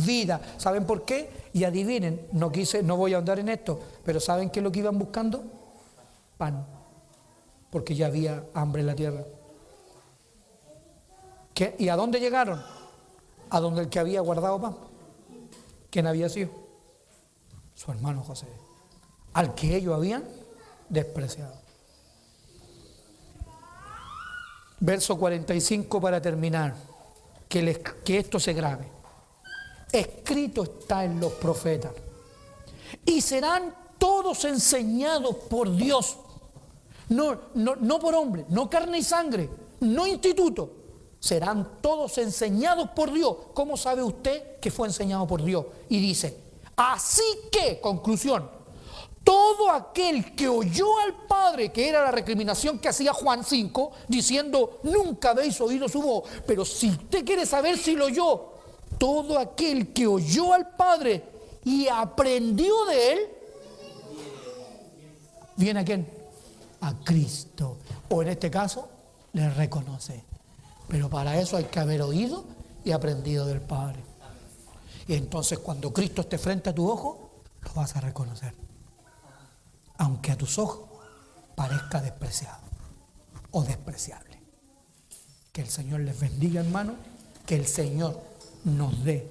Vida. ¿Saben por qué? Y adivinen, no voy a ahondar en esto, pero ¿saben qué es lo que iban buscando? Pan. Porque ya había hambre en la tierra. ¿Qué? ¿Y a dónde llegaron? A donde el que había guardado pan. ¿Quién había sido? Su hermano José, al que ellos habían despreciado. Verso 45 para terminar, que esto se grabe. Escrito está en los profetas, y serán todos enseñados por Dios, no por hombre, no carne y sangre, no instituto, serán todos enseñados por Dios. ¿Cómo sabe usted que fue enseñado por Dios? Y dice, así que, conclusión, todo aquel que oyó al Padre, que era la recriminación que hacía Juan 5, diciendo, nunca habéis oído su voz, pero si usted quiere saber si lo oyó, todo aquel que oyó al Padre y aprendió de Él, ¿viene a quién? A Cristo. O en este caso, le reconoce. Pero para eso hay que haber oído y aprendido del Padre. Y entonces cuando Cristo esté frente a tu ojo, lo vas a reconocer. Aunque a tus ojos parezca despreciado o despreciable. Que el Señor les bendiga, hermano. Que el Señor nos dé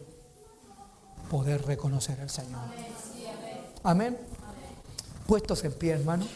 poder reconocer al Señor. Amén. Puestos en pie, hermano.